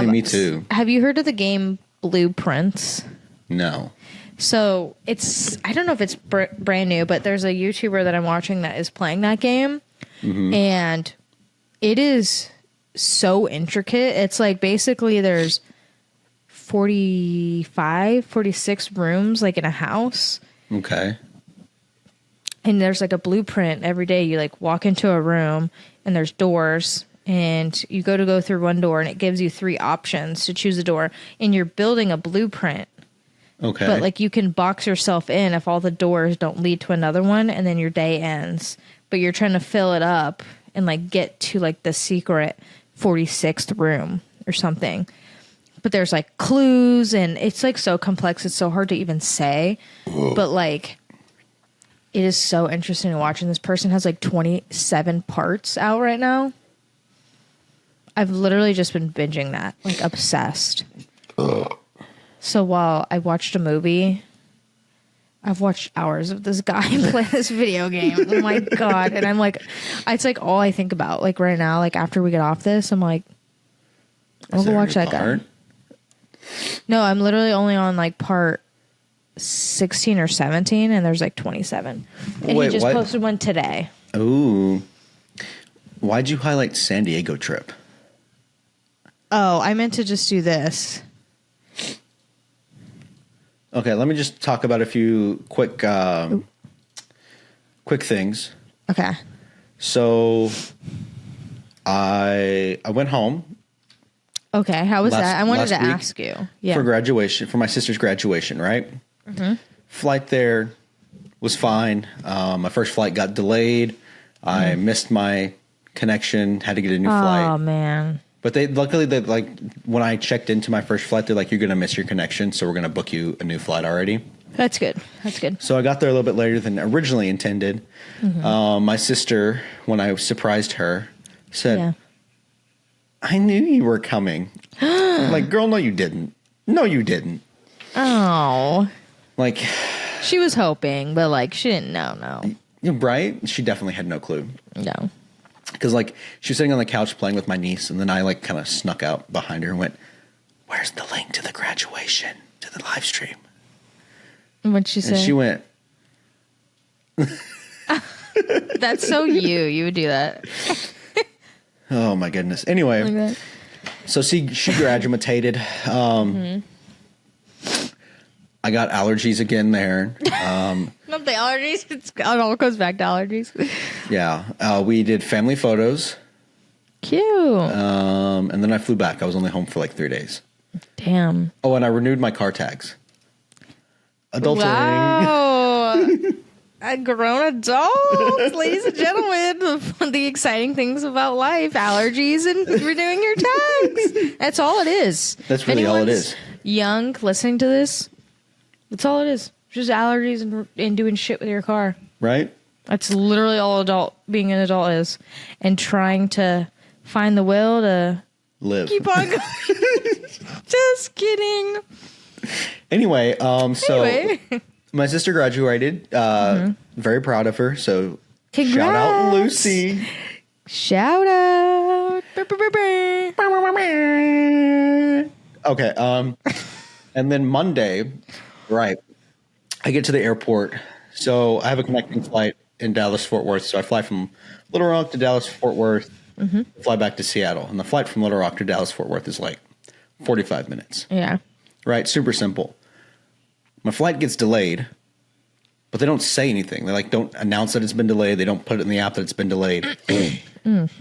Me too. Have you heard of the game Blueprints? No. So I don't know if it's brand new, but there's a YouTuber that I'm watching that is playing that game. Mm-hmm. And it is so intricate. It's like basically there's 46 rooms like in a house. Okay. And there's like a blueprint every day. You like walk into a room and there's doors and you go through one door and it gives you 3 options to choose a door and you're building a blueprint. Okay. But like you can box yourself in if all the doors don't lead to another one and then your day ends. But you're trying to fill it up and like get to like the secret 46th room or something. But there's like clues and it's like so complex. It's so hard to even say. Whoa. But like it is so interesting to watch. And this person has like 27 parts out right now. I've literally just been binging that, like obsessed. Ugh. So while I watched a movie, I've watched hours of this guy play this video game. Oh my God. And I'm like, it's like all I think about. Like right now, like after we get off this, I'm like, I'll go watch that guy. No, I'm literally only on like part 16 or 17 and there's like 27. And he just posted one today. Ooh. Why'd you highlight San Diego trip? Oh, I meant to just do this. Okay, let me just talk about a few quick things. Okay. So I went home. Okay, how was that? I wanted to ask you. Yeah. For graduation, for my sister's graduation, right? Mm-hmm. Flight there was fine. My first flight got delayed. I missed my connection, had to get a new flight. Oh, man. But luckily they like when I checked into my first flight, they're like, you're gonna miss your connection, so we're gonna book you a new flight already. That's good. That's good. So I got there a little bit later than originally intended. My sister, when I surprised her, said, Yeah. I knew you were coming. I'm like, girl, no, you didn't. No, you didn't. Oh. Like, She was hoping, but like she didn't know. No. right? She definitely had no clue. No. Because like she was sitting on the couch playing with my niece, and then I like kind of snuck out behind her and went, "Where's the link to the graduation, to the live stream?" What'd she say? And she went, That's so you. You would do that. "Oh my goodness." Anyway, Like that. so she graduated. I got allergies again there. Not the allergies. It all goes back to allergies. Yeah, we did family photos, Cute. and then I flew back. I was only home for like 3 days. Damn. Oh, and I renewed my car tags. Adulting. Wow. A grown adult, ladies and gentlemen. The exciting things about life, allergies and renewing your tags. That's all it is. That's really all it Anyone's is. young listening to this, that's all it is. Just allergies and doing shit with your car. Right? That's literally all being an adult is. And trying to find the will to Live. keep on going. Just kidding. Anyway, so Anyway. my sister graduated. Very proud of her. So Congrats. shout out Lucy. Shout out. Okay. And then Monday, right? I get to the airport. So I have a connecting flight in Dallas Fort Worth. So I fly from Little Rock to Dallas Fort Worth, fly back to Seattle, and the flight from Little Rock to Dallas Fort Worth is like 45 minutes. Yeah. Right? Super simple. My flight gets delayed, but they don't say anything. They like don't announce that it's been delayed. They don't put it in the app that it's been delayed.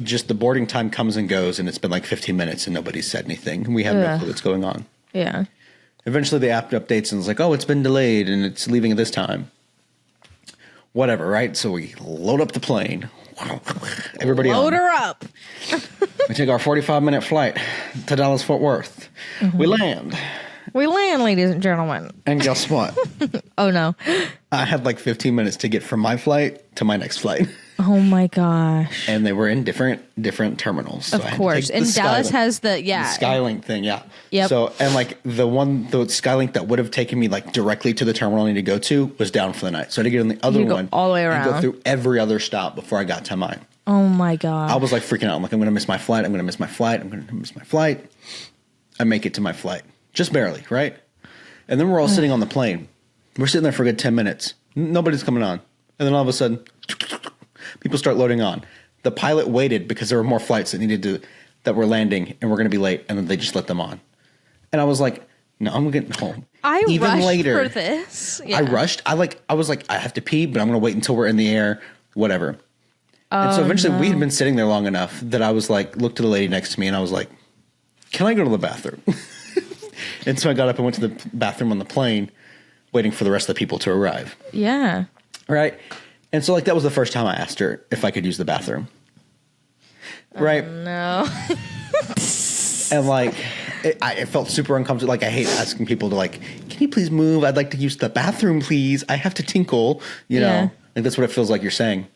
Just the boarding time comes and goes, and it's been like 15 minutes and nobody's said anything. We have no clue what's going on. Yeah. Eventually the app updates and it's like, oh, it's been delayed and it's leaving at this time. Whatever, right? So we load up the plane. Everybody Load on. her up. We take our 45-minute flight to Dallas Fort Worth. We land. We land, ladies and gentlemen. And guess what? Oh, no. I had like 15 minutes to get from my flight to my next flight. Oh, my gosh. And they were in different terminals. So Of I had to course. take And the Dallas Skylink. has the, The Skylink thing, yeah. Yep. So, and like the Skylink that would have taken me like directly to the terminal I need to go to was down for the night. So I had to get on the other You go one. all the way and go around. through every other stop before I got to mine. Oh, my God. I was like freaking out. I'm like, I'm going to miss my flight. I'm going to miss my flight. I'm going to miss my flight. I make it to my flight. Just barely, right? And then we're all sitting on the plane. We're sitting there for a good 10 minutes. Nobody's coming on. And then all of a sudden, people start loading on. The pilot waited because there were more flights that were landing and we're going to be late. And then they just let them on. And I was like, no, I'm getting home. I Even rushed later, for this. Yeah. I rushed. I was like, I have to pee, but I'm going to wait until we're in the air, whatever. And so eventually we had been sitting there long enough that I was like, looked to the lady next to me and I was like, can I go to the bathroom? And so I got up and went to the bathroom on the plane, waiting for the rest of the people to arrive. Yeah. Right? And so like that was the first time I asked her if I could use the bathroom. Right? No. And like it felt super uncomfortable. Like I hate asking people to like, can you please move? I'd like to use the bathroom, please. I have to tinkle. You Yeah. know? Like that's what it feels like you're saying.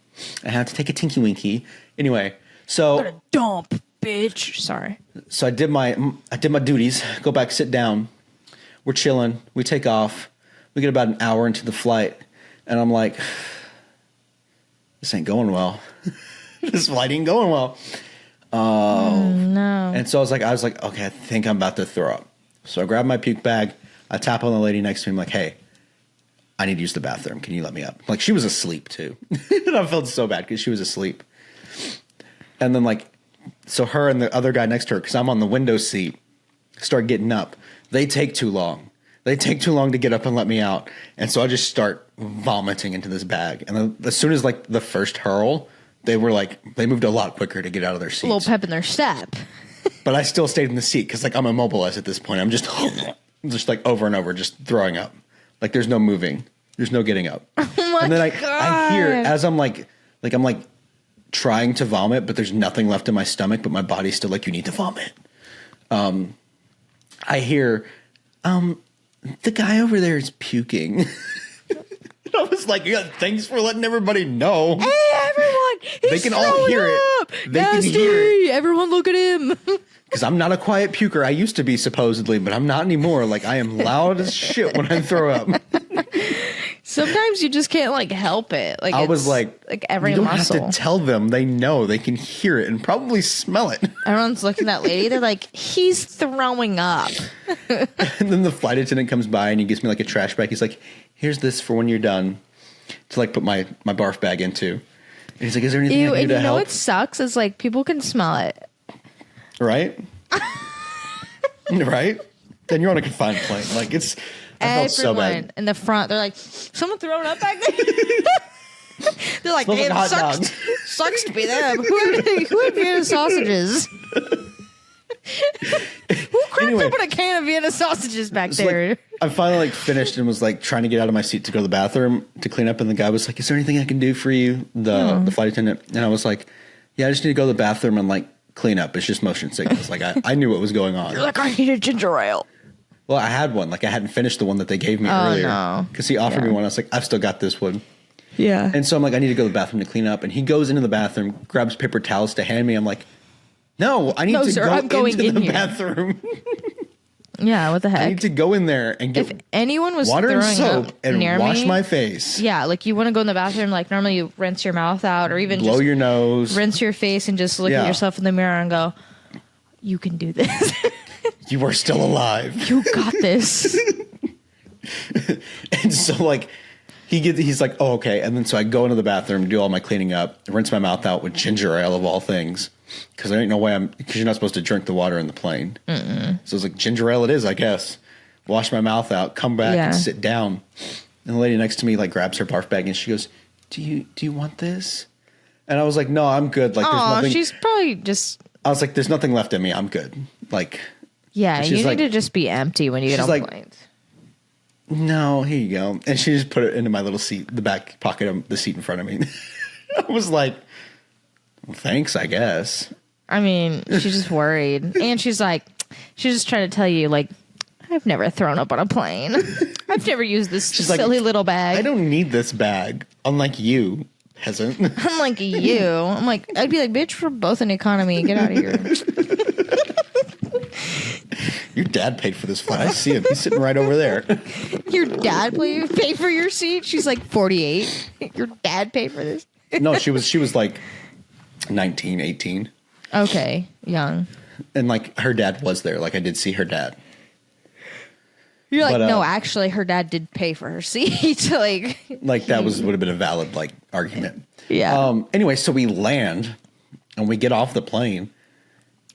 I have to take a tinky winky. Anyway, so Dump, bitch. Sorry. So I did my duties, go back, sit down. We're chilling. We take off. We get about an hour into the flight. And I'm like, this ain't going well. This flight ain't going well. No. And so I was like, okay, I think I'm about to throw up. So I grab my puke bag. I tap on the lady next to me. I'm like, hey, I need to use the bathroom. Can you let me up? Like she was asleep too. And I felt so bad because she was asleep. And then like, so her and the other guy next to her, because I'm on the window seat, start getting up. They take too long. They take too long to get up and let me out. And so I just start vomiting into this bag. And then as soon as like the first hurl, they moved a lot quicker to get out of their seats. A little pep in their step. But I still stayed in the seat because like I'm immobilized at this point. I'm just like over and over, just throwing up. Like there's no moving. There's no getting up. Oh my And then I God. hear as I'm like trying to vomit, but there's nothing left in my stomach, but my body's still like, you need to vomit. I hear, the guy over there is puking. And I was like, yeah, thanks for letting everybody know. Hey, everyone! They can all hear it. They can Nasty! hear it. Everyone look at him. Because I'm not a quiet puker. I used to be, supposedly, but I'm not anymore. Like, I am loud as shit when I throw up. Sometimes you just can't, like, help it. Like, I was like every you don't muscle. have to tell them. They know. They can hear it and probably smell it. Everyone's looking at that lady. They're like, he's throwing up. And then the flight attendant comes by and he gives me like a trash bag. He's like, here's this for when you're done to like put my barf bag into. And he's like, is there anything I can do and to you know help? what sucks is like people can smell it. Right? Right? Then you're on a confined plane. Like I felt so bad. In the front, they're like, someone throwing up back there? They're like, Smells like it hot sucks, dogs. sucks to be them. Who had Vienna sausages? Who cracked open a can of Vienna sausages back there? Like, I finally like finished and was like trying to get out of my seat to go to the bathroom to clean up, and the guy was like, is there anything I can do for you? The flight attendant. And I was like, yeah, I just need to go to the bathroom and like clean up. It's just motion sickness. Like I knew what was going on. You're like, I need a ginger ale. Well, I had one. Like I hadn't finished the one that they gave me earlier. Because he offered me one. I was like, I've still got this one. Yeah. And so I'm like, I need to go to the bathroom to clean up. And he goes into the bathroom, grabs paper towels to hand me. I'm like, no, I need to go into the bathroom. Yeah, what the heck? I need to go in there and get if anyone was water and throwing soap up and near wash me, my face. Yeah, like you want to go in the bathroom, like normally you rinse your mouth out or even blow just your nose, rinse your face and just look at yourself in the mirror and go, you can do this. You are still alive. You got this. And so like he's like, oh, okay. And then so I go into the bathroom, do all my cleaning up, rinse my mouth out with ginger ale of all things. Because there ain't no way because you're not supposed to drink the water in the plane. So it's like, ginger ale it is, I guess. Wash my mouth out, come back and sit down. And the lady next to me like grabs her barf bag and she goes, do you want this? And I was like, no, I'm good. Like, there's nothing. She's probably just. I was like, there's nothing left in me. I'm good. Like, yeah, you need like, to just be empty when you get on planes. No, here you go. And she just put it into my little seat, the back pocket of the seat in front of me. I was like, well, thanks, I guess. I mean, she's just worried. And she's just trying to tell you, like, I've never thrown up on a plane. I've never used this silly little bag. I don't need this bag, unlike you, peasant. I'm like, you. I'm like, I'd be like, bitch, we're both in economy. Get out of here. Your dad paid for this flight. I see him. He's sitting right over there. Your dad paid for your seat? She's like 48. Your dad paid for this? No, she was like 19, 18. Okay, young. And like her dad was there. Like I did see her dad. You're like, no, actually, her dad did pay for her seat. like that would have been a valid like argument. Yeah. Anyway, so we land and we get off the plane,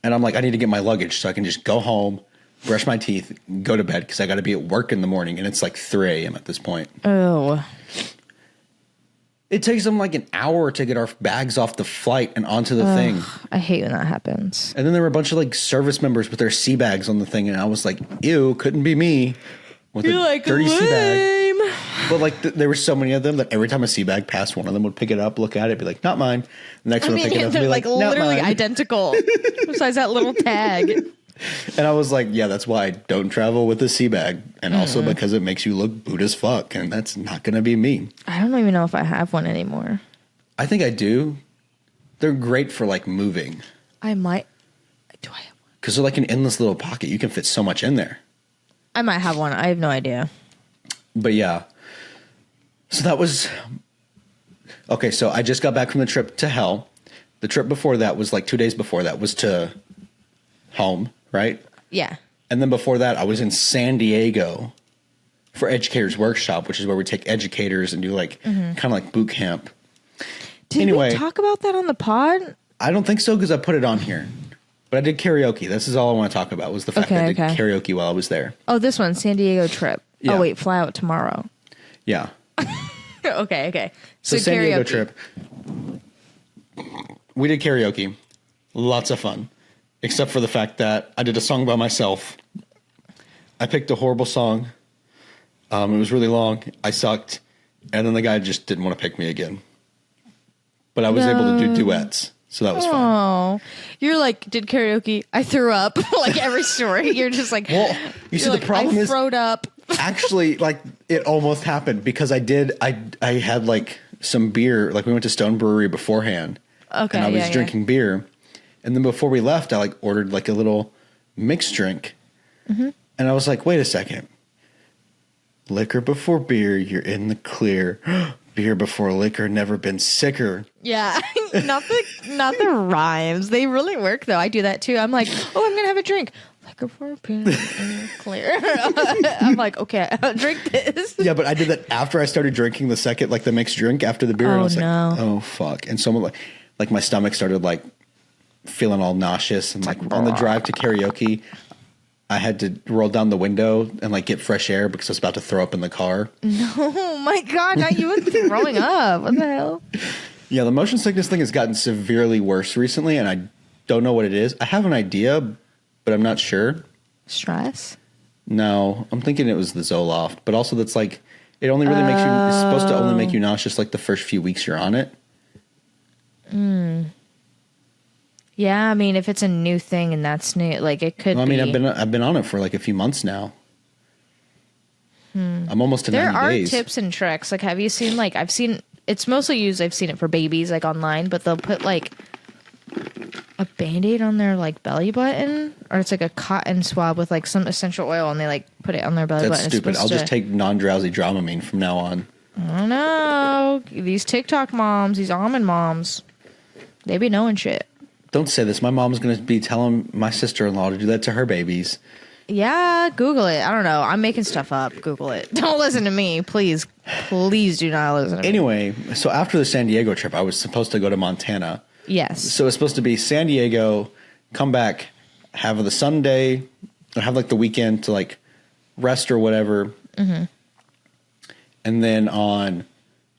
and I'm like, I need to get my luggage so I can just go home, brush my teeth, go to bed because I got to be at work in the morning, and it's like 3 a.m. at this point. Oh. It takes them like an hour to get our bags off the flight and onto the thing. I hate when that happens. And then there were a bunch of like service members with their sea bags on the thing, and I was like, ew, couldn't be me with a dirty sea bag. But like there were so many of them that every time a sea bag passed, one of them would pick it up, look at it, be like, not mine. The next one would pick it up and they're be like not literally mine. identical. Besides that little tag. And I was like, yeah, that's why I don't travel with a sea bag. And also because it makes you look boot as fuck. And that's not going to be me. I don't even know if I have one anymore. I think I do. They're great for like moving. I might. Do I have one? Because they're like an endless little pocket. You can fit so much in there. I might have one. I have no idea. But yeah. So that was. Okay, so I just got back from the trip to hell. The trip before that was like 2 days before that was to home. Right? Yeah. And then before that, I was in San Diego for Educators Workshop, which is where we take educators and do like kind of like boot camp. Did we talk about that on the pod? I don't think so because I put it on here. But I did karaoke. This is all I want to talk about was the fact that I did karaoke while I was there. Oh, this one, San Diego trip. Yeah. Oh, wait, fly out tomorrow. Yeah. Okay. So San Diego trip. We did karaoke. Lots of fun. Except for the fact that I did a song by myself. I picked a horrible song. It was really long. I sucked. And then the guy just didn't want to pick me again. but I was able to do duets. So that was fun. Oh, you're like, did karaoke? I threw up. Like every story. You're just like, Well, you see, like, the problem I is throwed up. actually, like, it almost happened because I had like some beer. Like, we went to Stone Brewery beforehand. Okay. And I was drinking beer. And then before we left, I like ordered like a little mixed drink. Mm-hmm. And I was like, wait a second. Liquor before beer, you're in the clear. Beer before liquor, never been sicker. Yeah. not the rhymes. They really work though. I do that too. I'm like, oh, I'm gonna have a drink. Liquor before beer, clear. I'm like, okay, I'll drink this. Yeah, but I did that after I started drinking the second, like the mixed drink after the beer. And I was no. like, oh fuck. And so like my stomach started like feeling all nauseous, and like on the drive to karaoke, I had to roll down the window and like get fresh air because I was about to throw up in the car. Oh my god, not you with throwing up. What the hell? Yeah, the motion sickness thing has gotten severely worse recently, and I don't know what it is. I have an idea, but I'm not sure. Stress? No, I'm thinking it was the Zoloft, but also that's like it only really makes you. It's supposed to only make you nauseous like the first few weeks you're on it. Yeah, I mean, if it's a new thing and that's new, like it could. Well, I mean, be. I've been on it for like a few months now. I'm almost to 90 There are days. tips and tricks. Like, have you seen? Like, I've seen. It's mostly used. I've seen it for babies, like online, but they'll put like a Band-Aid on their like belly button, or it's like a cotton swab with like some essential oil, and they like put it on their belly That's button. stupid. I'll just take non-drowsy Dramamine from now on. I don't know. These TikTok moms, these almond moms, they be knowing shit. Don't say this. My mom's going to be telling my sister-in-law to do that to her babies. Yeah, Google it. I don't know. I'm making stuff up. Google it. Don't listen to me. Please. Please do not listen to me. Anyway, so after the San Diego trip, I was supposed to go to Montana. Yes. So it's supposed to be San Diego, come back, have the Sunday, or have like the weekend to like rest or whatever. Mm-hmm. And then on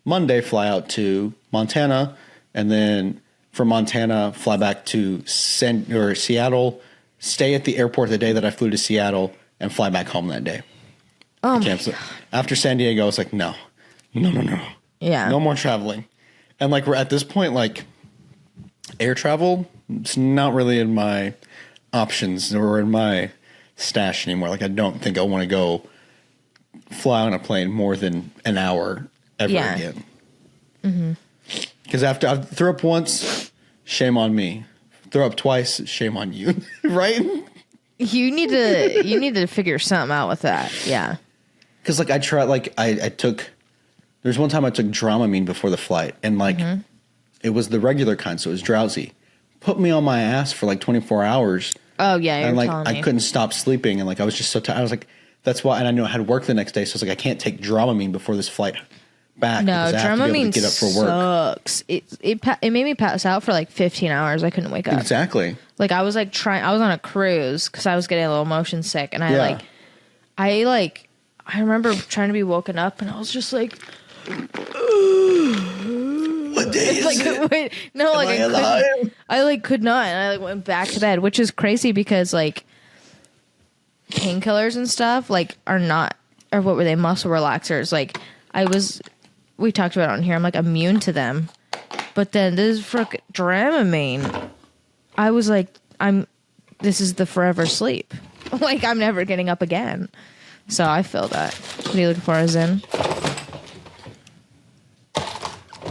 Monday, fly out to Montana, and then from Montana, fly back to Seattle, stay at the airport the day that I flew to Seattle, and fly back home that day. Oh, my God. After San Diego, I was like, no. Yeah. No more traveling. And like we're at this point, like air travel, it's not really in my options or in my stash anymore. Like I don't think I want to go fly on a plane more than an hour ever again. Mm-hmm. Because after I threw up once, shame on me. Throw up twice, shame on you. Right? You need to figure something out with that. Yeah. Because like I tried, like I took. There's one time I took Dramamine before the flight, and like it was the regular kind, so it was drowsy. Put me on my ass for like 24 hours. Oh yeah, and like telling me. I couldn't stop sleeping, and like I was just so tired. I was like, that's why. And I knew I had work the next day, so I was like, I can't take Dramamine before this flight back. No, because I have to be able Dramamine to get up for work. sucks. It made me pass out for like 15 hours. I couldn't wake up. Exactly. Like I was like I was on a cruise because I was getting a little motion sick, and I remember trying to be woken up, and I was just like, What day is like it? wait, no, like I alive? I like could not, and I like went back to bed, which is crazy because like painkillers and stuff like are not, or what were they, muscle relaxers. Like we talked about it on here. I'm like immune to them, but then this frickin' Dramamine, I was like, this is the forever sleep. Like I'm never getting up again. So I feel that. What are you looking for, a Zen?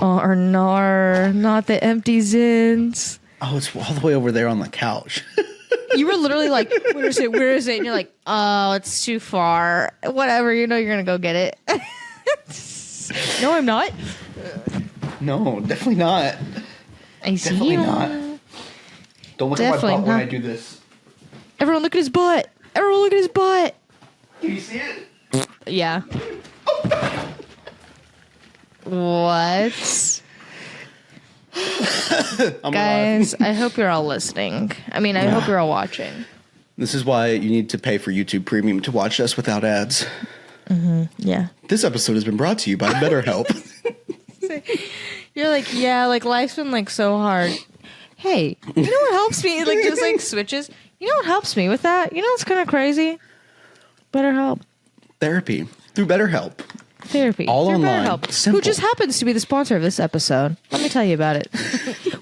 Oh, or nar, not the empty Zins. Oh, it's all the way over there on the couch. You were literally like, where is it? Where is it? And you're like, oh, it's too far. Whatever, you know you're going to go get it. No, I'm not. No, definitely not. I see Definitely you. not. Don't look at Definitely my butt when not. I do this. Everyone look at his butt. Everyone look at his butt. Can you see it? Yeah. What? I'm Guys, alive. I hope you're all listening. I mean, I hope you're all watching. This is why you need to pay for YouTube Premium to watch us without ads. Yeah. This episode has been brought to you by BetterHelp. You're like, yeah, like life's been like so hard. Hey, you know what helps me? Like just like switches. You know what helps me with that? You know what's kind of crazy? BetterHelp. Therapy through BetterHelp. therapy. All through online. BetterHelp, Simple. who just happens to be the sponsor of this episode. Let me tell you about it.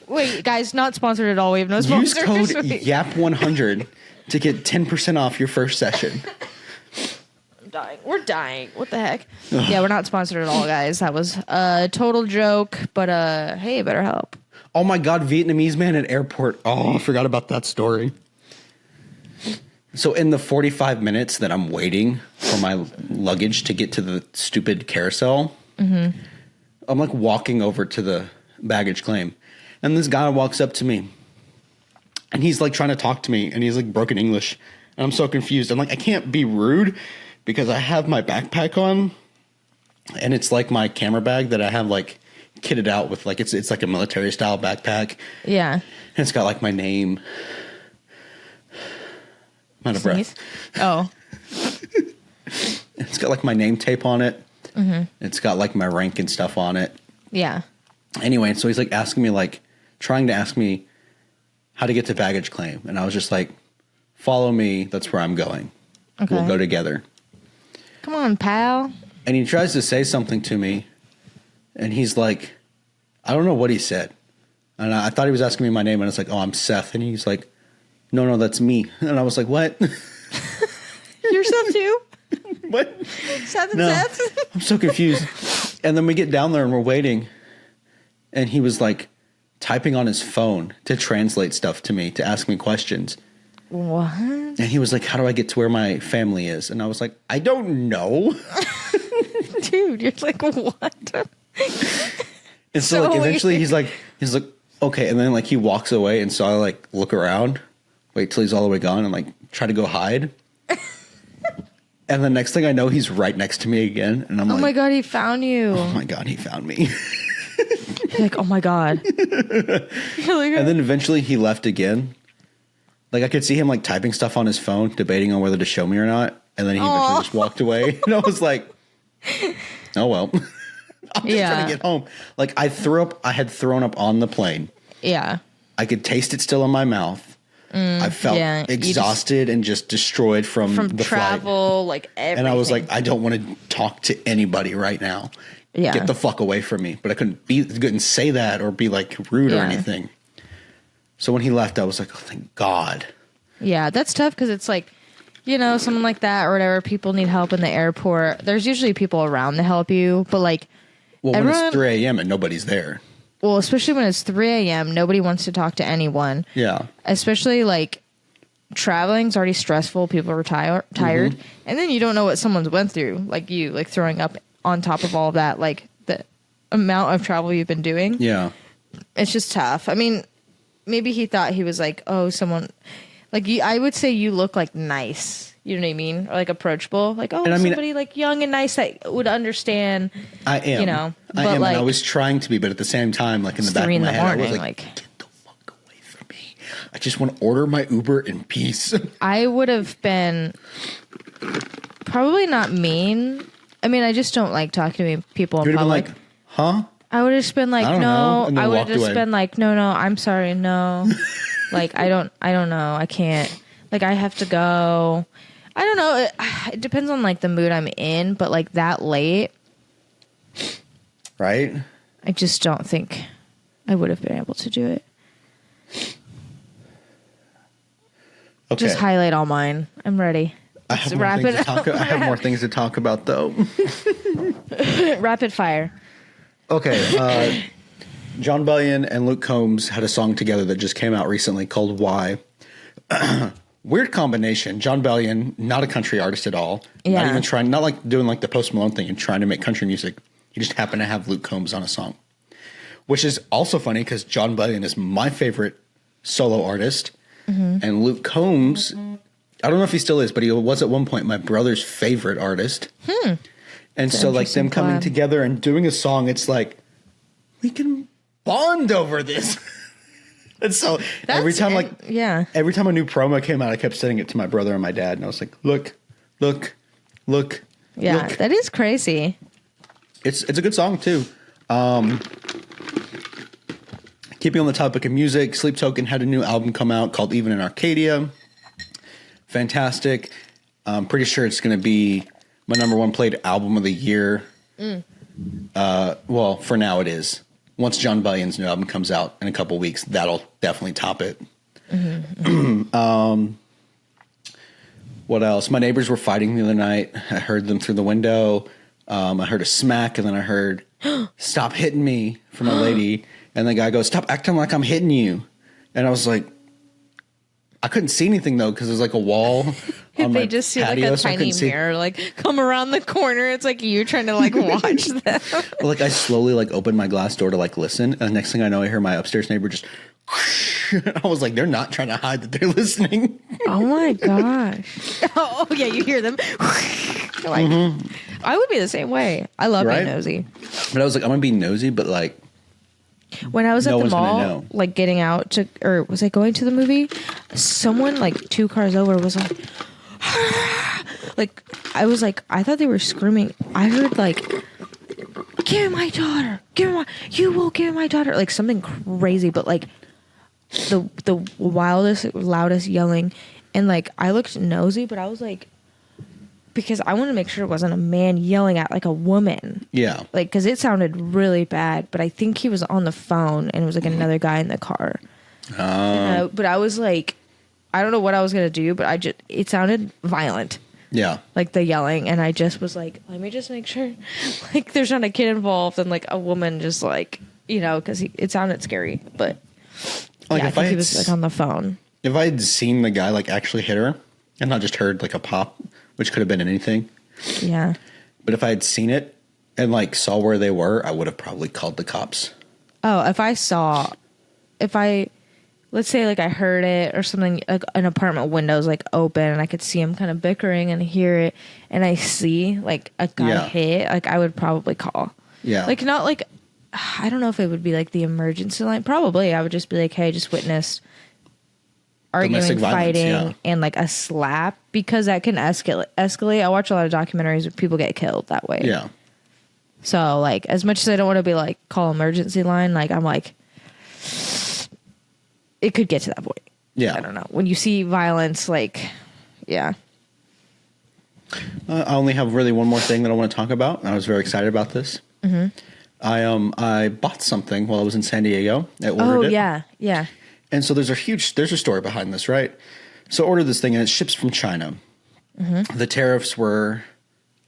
Wait, guys, not sponsored at all. We have no Use sponsors. code Wait. YAP100 to get 10% off your first session. I'm dying. We're dying. What the heck? Yeah, we're not sponsored at all, guys. That was a total joke. But hey, BetterHelp. Oh my God, Vietnamese man at airport. Oh, I forgot about that story. So in the 45 minutes that I'm waiting for my luggage to get to the stupid carousel, I'm like walking over to the baggage claim. And this guy walks up to me. And he's like trying to talk to me. And he's like broken English. And I'm so confused. I'm like, I can't be rude because I have my backpack on. And it's like my camera bag that I have like kitted out with like, it's like a military style backpack. Yeah. And it's got like my name. I'm out of breath. Oh. It's got like my name tape on it. It's got like my rank and stuff on it. Yeah. Anyway, so he's like asking me, like trying to ask me how to get to baggage claim. And I was just like, follow me. That's where I'm going. Okay. We'll go together. Come on, pal. And he tries to say something to me. And he's like, I don't know what he said. And I thought he was asking me my name. And it's like, oh, I'm Seth. And he's like, no, that's me. And I was like, what? You're Seth too? What? Seth and No. Seth? I'm so confused. And then we get down there and we're waiting. And he was like typing on his phone to translate stuff to me, to ask me questions. What? And he was like, how do I get to where my family is? And I was like, I don't know. Dude, you're like, what? And so like eventually he's like, okay. And then like he walks away. And so I like look around, wait till he's all the way gone and like try to go hide. And the next thing I know, he's right next to me again. And I'm Oh like, my God, he found you. oh my God, he found me. You're like, oh my God. You're like, And then eventually he left again. Like I could see him like typing stuff on his phone, debating on whether to show me or not. And then he eventually just walked away. And I was like, oh, well, I'm just trying to get home. Like I had thrown up on the plane. yeah. I could taste it still in my mouth. I felt yeah, exhausted and just destroyed from the travel, flight. like everything. And I was like, I don't want to talk to anybody right now. Yeah. Get the fuck away from me. But I couldn't say that or be like rude or anything. So when he left, I was like, oh, thank God. Yeah, that's tough because it's like, you know, someone like that or whatever, people need help in the airport. There's usually people around to help you, but like, Well, when it's 3 a.m. and nobody's there. Well, especially when it's 3 a.m., nobody wants to talk to anyone. Yeah. Especially like traveling's already stressful. People are tired. And then you don't know what someone's went through. Like you, like throwing up on top of all of that, like the amount of travel you've been doing. Yeah. It's just tough. I mean, maybe he thought he was like, oh, someone like you. I would say you look like nice. You know what I mean? Or like approachable. Like, oh, somebody like young and nice that would understand. I am. You know, I am. like, and I was trying to be, but at the same time, like in the back of my head, I was like, get the fuck away from me. I just want to order my Uber in peace. I would have been probably not mean. I mean, I just don't like talking to people in public. Been like, huh? I would have just been like, I don't know, and then I would have walked just away. been like, no, I'm sorry, no. Like, I don't know. I can't. Like, I have to go. I don't know. It depends on like the mood I'm in, but like that late, right? I just don't think I would have been able to do it. Okay. Just highlight all mine. I'm ready. I have more things to talk about, though. Rapid fire. Okay. John Bellion and Luke Combs had a song together that just came out recently called Why. Weird combination. John Bellion, not a country artist at all. Yeah. Not like doing like the Post Malone thing and trying to make country music. He just happened to have Luke Combs on a song. Which is also funny because John Bellion is my favorite solo artist. Mm-hmm. And Luke Combs, I don't know if he still is, but he was at one point my brother's favorite artist. And so like them coming together and doing a song, it's like, we can bond over this. And so every time a new promo came out, I kept sending it to my brother and my dad. And I was like, look. Yeah, look. that is crazy. It's a good song too. Keeping on the topic of music, Sleep Token had a new album come out called Even in Arcadia. Fantastic. I'm pretty sure it's going to be my number one played album of the year Well, for now it is. Once John Bellion's new album comes out in a couple weeks, that'll definitely top it. What else? My neighbors were fighting the other night. I heard them through the window. I heard a smack, and then I heard, "Stop hitting me," from a lady. And the guy goes, "Stop acting like I'm hitting you." And I was like, I couldn't see anything, though, because there's like a wall on my They just see patio, like a so I tiny couldn't see. mirror, like come around the corner. It's like you trying to like watch them. Well, like I slowly like opened my glass door to like listen, and the next thing I know, I hear my upstairs neighbor just. I was like, they're not trying to hide that they're listening. Oh my gosh! Oh yeah, you hear them. Like, I would be the same way. I love Right? being nosy. But I was like, I'm gonna be nosy, but like, When I was No at the one's gonna mall, know. like getting out to, or was I going to the movie? Someone like 2 cars over was like, like I was like, I thought they were screaming. I heard like, "Give me my daughter! Give me my! You will give me my daughter!" Like something crazy, but like the wildest, loudest yelling, and like I looked nosy, but I was like, because I wanted to make sure it wasn't a man yelling at like a woman. yeah, Like, because it sounded really bad, but I think he was on the phone and it was like another guy in the car. But I was like, I don't know what I was going to do, but it sounded violent, yeah. like the yelling. And I just was like, let me just make sure like there's not a kid involved and like a woman just like, because it sounded scary. But Like yeah, I if think I he was like on the phone. If I had seen the guy like actually hit her, and not just heard like a pop, which could have been anything, Yeah. but if I had seen it and like saw where they were, I would have probably called the cops. Oh, let's say like I heard it or something, like an apartment window's like open and I could see him kind of bickering and hear it, and I see like a guy Yeah. hit, like I would probably call. Yeah, Like not like, I don't know if it would be like the emergency line. Probably I would just be like, hey, just witnessed arguing, Domestic violence, fighting, yeah. and like a slap, because that can escalate. I watch a lot of documentaries where people get killed that way. yeah, So like, as much as I don't want to be like call emergency line, like I'm like, it could get to that point. yeah. I don't know. When you see violence, like, yeah. I only have really one more thing that I want to talk about, and I was very excited about this. I bought something while I was in San Diego. I ordered it. Yeah. And so there's a story behind this, right? So I ordered this thing and it ships from China. The tariffs were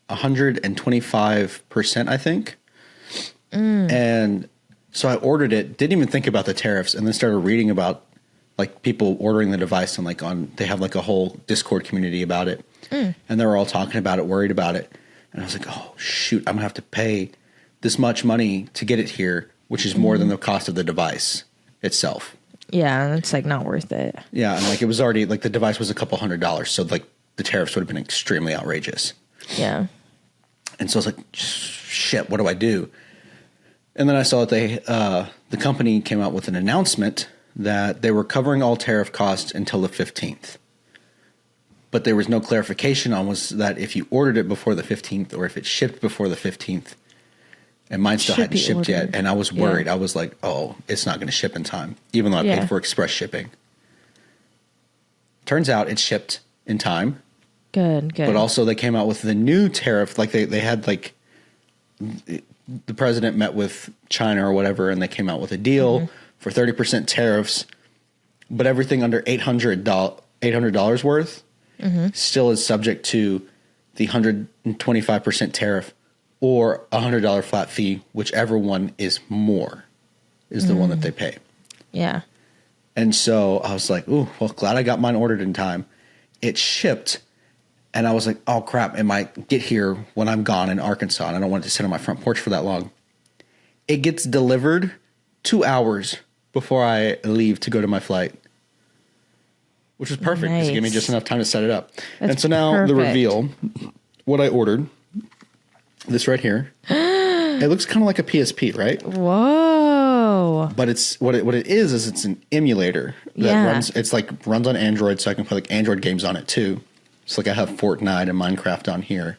125%, I think. And so I ordered it, didn't even think about the tariffs, and then started reading about like people ordering the device and like they have like a whole Discord community about it. And they were all talking about it, worried about it. And I was like, oh shoot, I'm gonna have to pay this much money to get it here, which is more than the cost of the device itself. Yeah, it's like not worth it. Yeah, and like it was already like the device was a couple $100, so like the tariffs would have been extremely outrageous. Yeah. And so I was like, shit, what do I do? And then I saw that the company came out with an announcement that they were covering all tariff costs until the 15th. But there was no clarification on was that if you ordered it before the 15th or if it shipped before the 15th. And mine still Should hadn't be shipped yet. ordered. And I was worried. Yeah. I was like, oh, it's not going to ship in time, even though I Yeah. paid for express shipping. Turns out it shipped in time. Good. But also they came out with the new tariff. Like they had like the president met with China or whatever, and they came out with a deal for 30% tariffs. But everything under $800 worth still is subject to the 125% tariff or $100 flat fee, whichever one is more is the one that they pay. Yeah. And so I was like, ooh, well, glad I got mine ordered in time. It shipped, and I was like, oh, crap, it might get here when I'm gone in Arkansas, and I don't want it to sit on my front porch for that long. It gets delivered 2 hours before I leave to go to my flight, which was perfect because it gave me Nice. just enough time to set it up. That's and so now the perfect. reveal, what I ordered, this right here, it looks kind of like a PSP, right? Whoa. But it's what it is it's an emulator that Yeah. runs on Android, so I can play like Android games on it too. It's like I have Fortnite and Minecraft on here.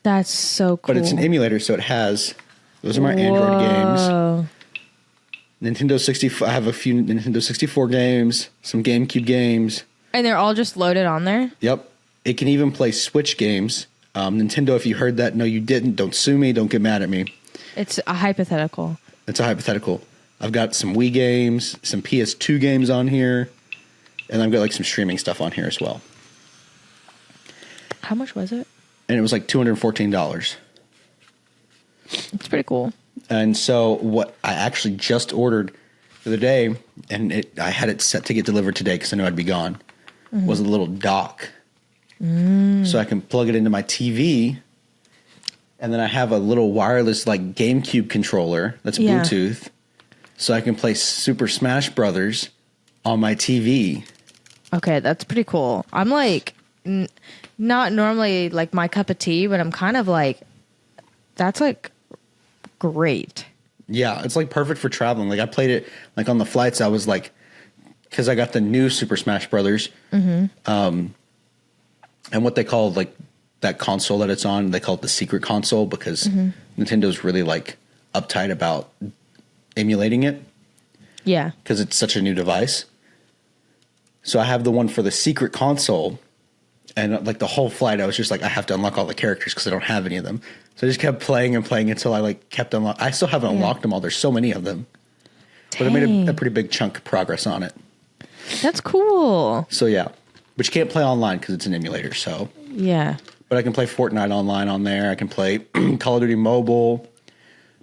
That's so cool. But it's an emulator, so it has those are my Android games. Whoa. Nintendo 64. I have a few Nintendo 64 games, some GameCube games. And they're all just loaded on there? Yep. It can even play Switch games Nintendo, if you heard that, no, you didn't. Don't sue me. Don't get mad at me. It's a hypothetical. It's a hypothetical. I've got some Wii games, some PS2 games on here, and I've got like some streaming stuff on here as well. How much was it? And it was like $214. It's pretty cool. And so what I actually just ordered the other day, and I had it set to get delivered today because I knew I'd be gone, was a little dock. So I can plug it into my TV, and then I have a little wireless like GameCube controller that's Bluetooth, so I can play Super Smash Brothers on my TV. Okay, that's pretty cool. I'm like, not normally like my cup of tea, but I'm kind of like, that's like great. Yeah, it's like perfect for traveling. Like I played it like on the flights. I was like, because I got the new Super Smash Brothers, and what they call like that console that it's on, they call it the secret console because Nintendo's really like uptight about emulating it. Yeah, because it's such a new device. So I have the one for the secret console, and like the whole flight, I was just like, I have to unlock all the characters because I don't have any of them. So I just kept playing and playing until I like kept unlock. I still haven't unlocked them all. There's so many of them, but I made a pretty big chunk of progress on it. That's cool. So yeah, but you can't play online because it's an emulator. So yeah, but I can play Fortnite online on there. I can play Call of Duty Mobile,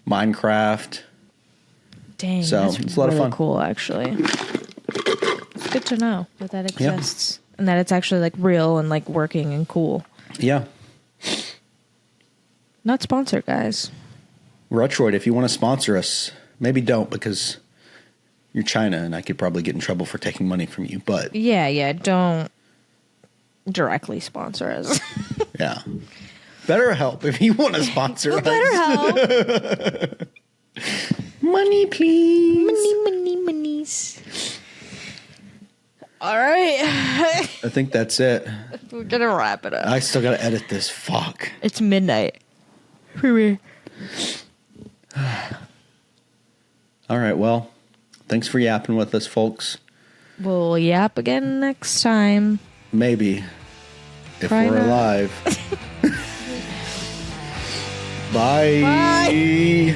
Minecraft. Dang, so that's it's a lot really of fun. cool, actually. It's good to know that exists and that it's actually like real and like working and cool. Yeah. Not sponsored, guys. Retroid, if you want to sponsor us, maybe don't because you're China and I could probably get in trouble for taking money from you. But yeah, don't directly sponsor us. yeah. BetterHelp if you want to sponsor us. BetterHelp. Money, please. Monies. All right. I think that's it. We're going to wrap it up. I still got to edit this. Fuck. It's midnight. All right, well, thanks for yapping with us, folks. We'll yap again next time. Maybe. If Probably we're not. alive. Bye. Bye.